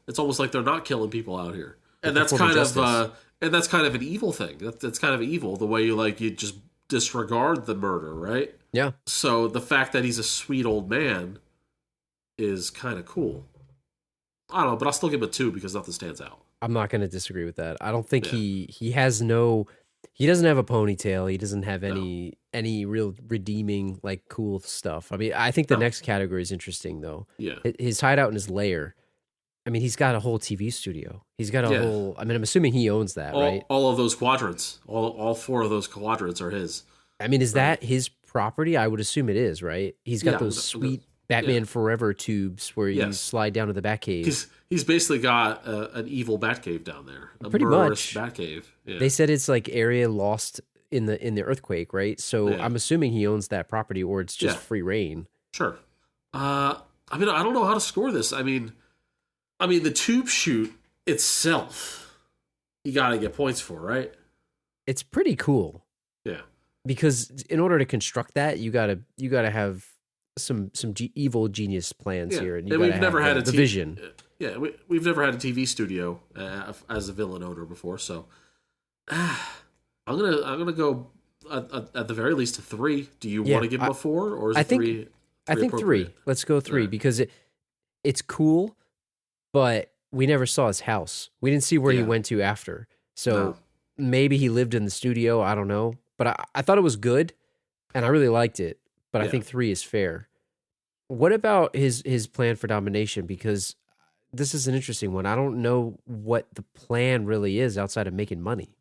[SPEAKER 2] it's almost like they're not killing people out here. And that's kind of an evil thing. That's kind of evil, the way you just disregard the murder, right?
[SPEAKER 3] Yeah. So
[SPEAKER 2] the fact that he's a sweet old man is kind of cool. I don't know, but I'll still give him a 2 because nothing stands out.
[SPEAKER 3] I'm not going to disagree with that. I don't think he doesn't have a ponytail. He doesn't have any real redeeming, like, cool stuff. I mean, I think the next category is interesting, though.
[SPEAKER 2] Yeah.
[SPEAKER 3] His hideout and his lair. I mean, he's got a whole TV studio. He's got a whole... I mean, I'm assuming he owns that, right?
[SPEAKER 2] All of those quadrants. All 4 of those quadrants are his.
[SPEAKER 3] I mean, is that his property? I would assume it is, right? He's got those sweet Batman Forever tubes where you slide down to the Batcave.
[SPEAKER 2] He's basically got an evil Batcave down there.
[SPEAKER 3] Pretty much.
[SPEAKER 2] Batcave. Yeah.
[SPEAKER 3] They said it's like area lost in the earthquake, right? So I'm assuming he owns that property, or it's just free reign.
[SPEAKER 2] Sure. I mean, I don't know how to score this. I mean, the tube shoot itself, you got to get points for, right?
[SPEAKER 3] It's pretty cool.
[SPEAKER 2] Yeah.
[SPEAKER 3] Because in order to construct that, you gotta have some evil genius plans here, and
[SPEAKER 2] we've never had
[SPEAKER 3] the vision.
[SPEAKER 2] Yeah, we've never had a TV studio as a villain owner before, so I'm gonna go at the very least a 3. Do you want to give him a 4, or is it 3?
[SPEAKER 3] I think 3. Let's go 3 because it's cool, but we never saw his house. We didn't see where he went to after, so maybe he lived in the studio. I don't know. But I thought it was good, and I really liked it. But I think 3 is fair. What about his plan for domination? Because this is an interesting one. I don't know what the plan really is outside of making money.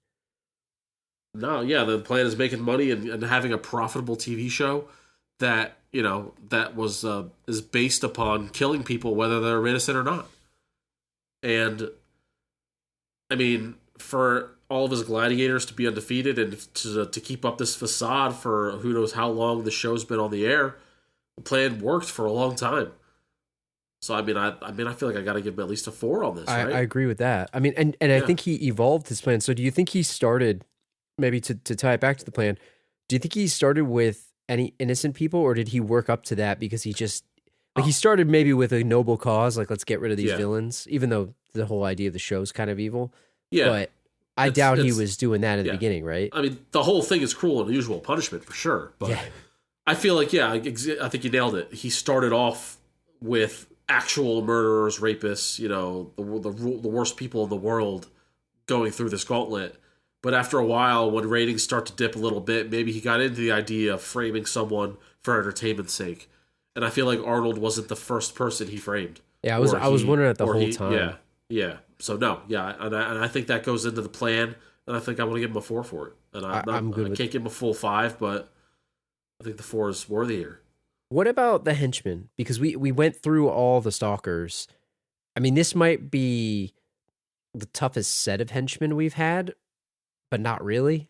[SPEAKER 2] No, yeah, the plan is making money and having a profitable TV show that, that was is based upon killing people, whether they're innocent or not. And, I mean, for all of his gladiators to be undefeated and to keep up this facade for who knows how long the show's been on the air, the plan worked for a long time. So I mean, I feel like I got to give him at least a 4 on this. Right?
[SPEAKER 3] I agree with that. I mean, and I think he evolved his plan. So do you think he started, maybe to tie it back to the plan, do you think he started with any innocent people, or did he work up to that because he just he started maybe with a noble cause, like let's get rid of these villains, even though the whole idea of the show is kind of evil. Yeah, but I doubt he was doing that in the beginning, right?
[SPEAKER 2] I mean, the whole thing is cruel and unusual punishment for sure. But I feel like I think you nailed it. He started off with actual murderers, rapists, the worst people in the world going through this gauntlet. But after a while, when ratings start to dip a little bit, maybe he got into the idea of framing someone for entertainment's sake. And I feel like Arnold wasn't the first person he framed.
[SPEAKER 3] Yeah, I was wondering that the whole time.
[SPEAKER 2] Yeah. So no, and I think that goes into the plan, and I think I want to give him a 4 for it. And I'm good. I can't give him a full 5, but I think the 4 is worthy here.
[SPEAKER 3] What about the henchmen? Because we went through all the stalkers. I mean, this might be the toughest set of henchmen we've had, but not really.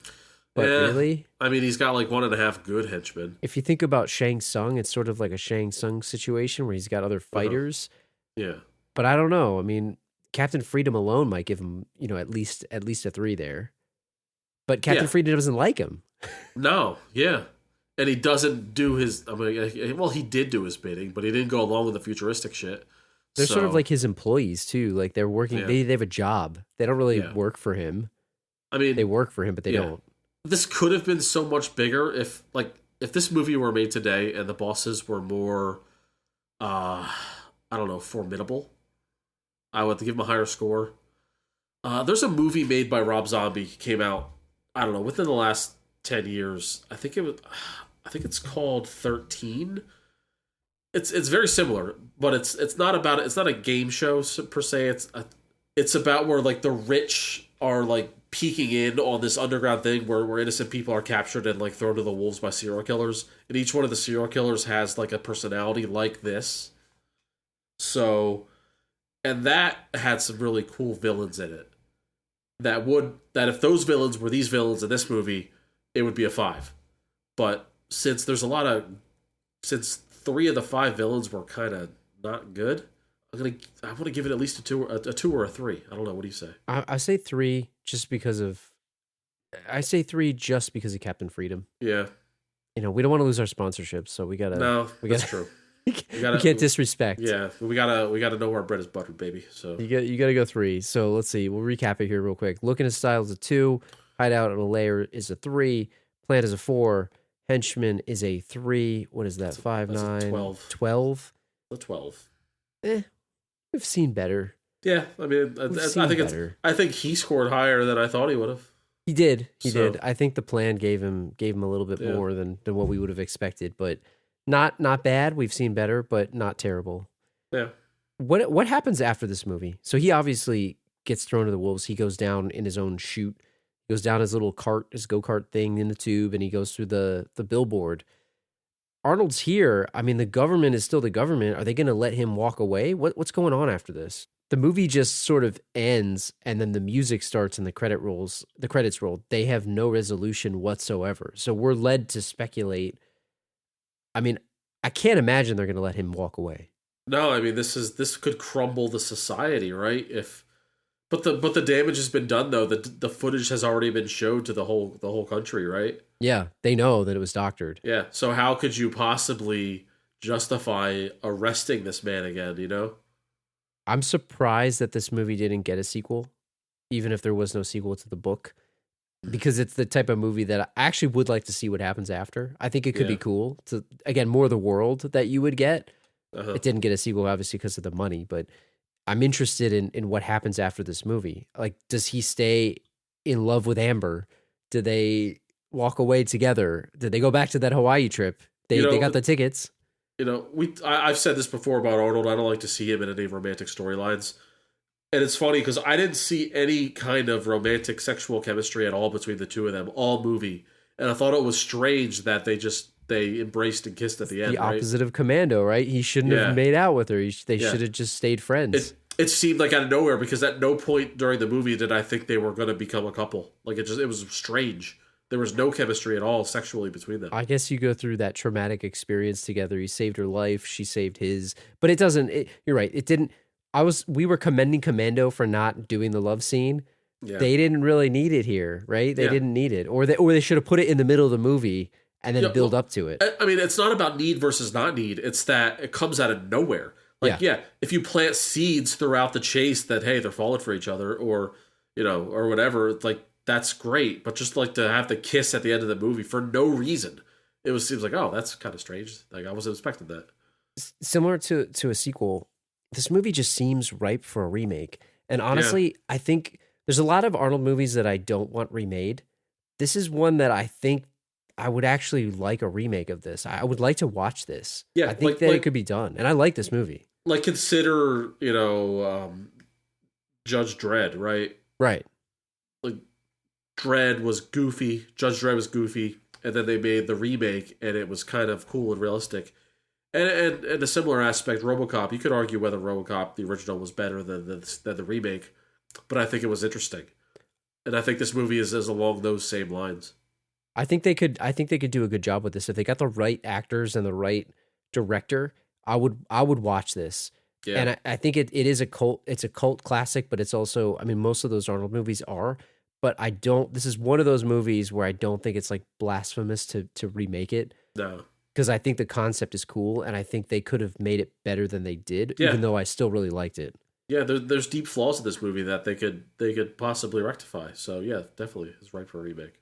[SPEAKER 3] But really?
[SPEAKER 2] I mean, he's got like 1.5 good henchmen.
[SPEAKER 3] If you think about Shang Tsung, it's sort of like a Shang Tsung situation where he's got other fighters.
[SPEAKER 2] Yeah.
[SPEAKER 3] But I don't know. I mean, Captain Freedom alone might give him, at least a 3 there. But Captain Freedom doesn't like him.
[SPEAKER 2] No, yeah. And he doesn't do his, he did do his bidding, but he didn't go along with the futuristic shit.
[SPEAKER 3] They're sort of like his employees too. Like they're working, they have a job. They don't really work for him. I mean, they work for him, but they don't.
[SPEAKER 2] This could have been so much bigger if this movie were made today and the bosses were more, formidable. I would give him a higher score. There's a movie made by Rob Zombie, came out, within the last 10 years. I think it's called 13. It's very similar, but it's not a game show per se. It's about where like the rich are like peeking in on this underground thing where innocent people are captured and like thrown to the wolves by serial killers, and each one of the serial killers has like a personality like this. So, and that had some really cool villains in it. That if those villains were these villains in this movie, it would be a 5. But since 3 of the 5 villains were kind of not good, I want to give it at least a 2 or a 3. I don't know. What do you say?
[SPEAKER 3] I say 3 just because of Captain Freedom.
[SPEAKER 2] Yeah.
[SPEAKER 3] We don't want to lose our sponsorships, so we gotta.
[SPEAKER 2] No, that's true.
[SPEAKER 3] we can't disrespect.
[SPEAKER 2] Yeah, we gotta know where our bread is buttered, baby. So
[SPEAKER 3] you gotta go 3. So let's see. We'll recap it here real quick. Looking at style is a 2. Hideout on a layer is a 3. Plan is a 4. Henchman is a 3. What is that? 5, 9,
[SPEAKER 2] 12.
[SPEAKER 3] 12.
[SPEAKER 2] A 12.
[SPEAKER 3] We've seen better.
[SPEAKER 2] Yeah, I mean, I think he scored higher than I thought he would have.
[SPEAKER 3] He did. He did. I think the plan gave him a little bit more than what we would have expected, but not bad. We've seen better, but not terrible.
[SPEAKER 2] Yeah.
[SPEAKER 3] What happens after this movie? So he obviously gets thrown to the wolves. He goes down in his own chute. He goes down his little cart, his go-kart thing in the tube, and he goes through the billboard. Arnold's here. I mean, the government is still the government. Are they going to let him walk away? What's going on after this? The movie just sort of ends, and then the music starts and the credits roll. They have no resolution whatsoever. So we're led to speculate. I mean, I can't imagine they're going to let him walk away.
[SPEAKER 2] No, I mean, this could crumble the society, right? But the damage has been done, though. The footage has already been showed to the whole country, right?
[SPEAKER 3] Yeah, they know that it was doctored.
[SPEAKER 2] Yeah, so how could you possibly justify arresting this man again,
[SPEAKER 3] I'm surprised that this movie didn't get a sequel, even if there was no sequel to the book, because it's the type of movie that I actually would like to see what happens after. I think it could be cool to, again, more of the world that you would get. It didn't get a sequel, obviously, because of the money, but I'm interested in what happens after this movie. Like, does he stay in love with Amber? Do they walk away together? Did they go back to that Hawaii trip? They got the tickets.
[SPEAKER 2] I've said this before about Arnold. I don't like to see him in any romantic storylines. And it's funny because I didn't see any kind of romantic sexual chemistry at all between the two of them all movie. And I thought it was strange that they embraced and kissed at the end.
[SPEAKER 3] The opposite of Commando, right? He shouldn't have made out with her. They should have just stayed friends.
[SPEAKER 2] It seemed like out of nowhere because at no point during the movie did I think they were going to become a couple. Like it was strange. There was no chemistry at all sexually between them.
[SPEAKER 3] I guess you go through that traumatic experience together. He saved her life. She saved his. But it doesn't. You're right. It didn't. We were commending Commando for not doing the love scene. Yeah. They didn't really need it here, right? They didn't need it. Or they should have put it in the middle of the movie and then build up to it.
[SPEAKER 2] I mean, it's not about need versus not need. It's that it comes out of nowhere. Like, if you plant seeds throughout the chase that, hey, they're falling for each other or, or whatever, like, that's great. But just like to have the kiss at the end of the movie for no reason, seems like, oh, that's kind of strange. Like, I wasn't expecting that.
[SPEAKER 3] Similar to a sequel, this movie just seems ripe for a remake. And honestly, I think there's a lot of Arnold movies that I don't want remade. This is one that I think I would actually like a remake of this. I would like to watch this. Yeah, I think that it could be done. And I like this movie.
[SPEAKER 2] Like consider, Judge Dredd, right?
[SPEAKER 3] Right.
[SPEAKER 2] Like Dredd was goofy. Judge Dredd was goofy. And then they made the remake and it was kind of cool and realistic. And in a similar aspect, RoboCop, you could argue whether RoboCop, the original, was better than the remake, but I think it was interesting. And I think this movie is along those same lines.
[SPEAKER 3] I think they could do a good job with this. If they got the right actors and the right director, I would watch this. Yeah. And I think it is it's a cult classic, but it's also, I mean, most of those Arnold movies are, but this is one of those movies where I don't think it's like blasphemous to remake it.
[SPEAKER 2] No.
[SPEAKER 3] Because I think the concept is cool, and I think they could have made it better than they did, even though I still really liked it.
[SPEAKER 2] Yeah, there's deep flaws in this movie that they could possibly rectify. So yeah, definitely is right for a remake.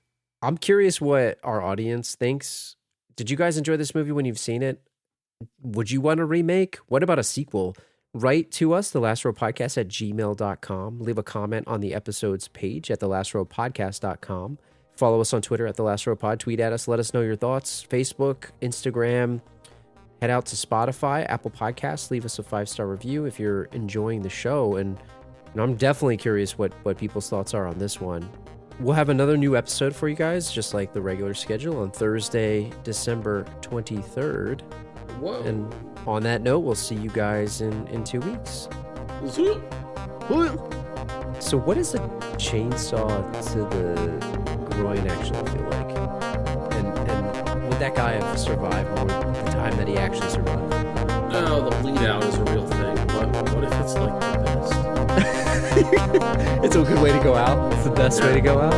[SPEAKER 3] I'm curious what our audience thinks. Did you guys enjoy this movie when you've seen it? Would you want a remake? What about a sequel? Write to us, thelastropodcast@gmail.com. Leave a comment on the episode's page at thelastropodcast.com. Follow us on Twitter at thelastropod. Tweet at us. Let us know your thoughts. Facebook, Instagram. Head out to Spotify, Apple Podcasts. Leave us a 5-star review if you're enjoying the show. And I'm definitely curious what people's thoughts are on this one. We'll have another new episode for you guys, just like the regular schedule, on Thursday, December 23rd.
[SPEAKER 2] Whoa.
[SPEAKER 3] And on that note, we'll see you guys in 2 weeks. So what does a chainsaw to the groin actually feel like? And would that guy have survived more the time that he actually survived?
[SPEAKER 2] No, the bleed out is a real thing. But what if it's like the best?
[SPEAKER 3] It's a good way to go out. It's the best way to go out.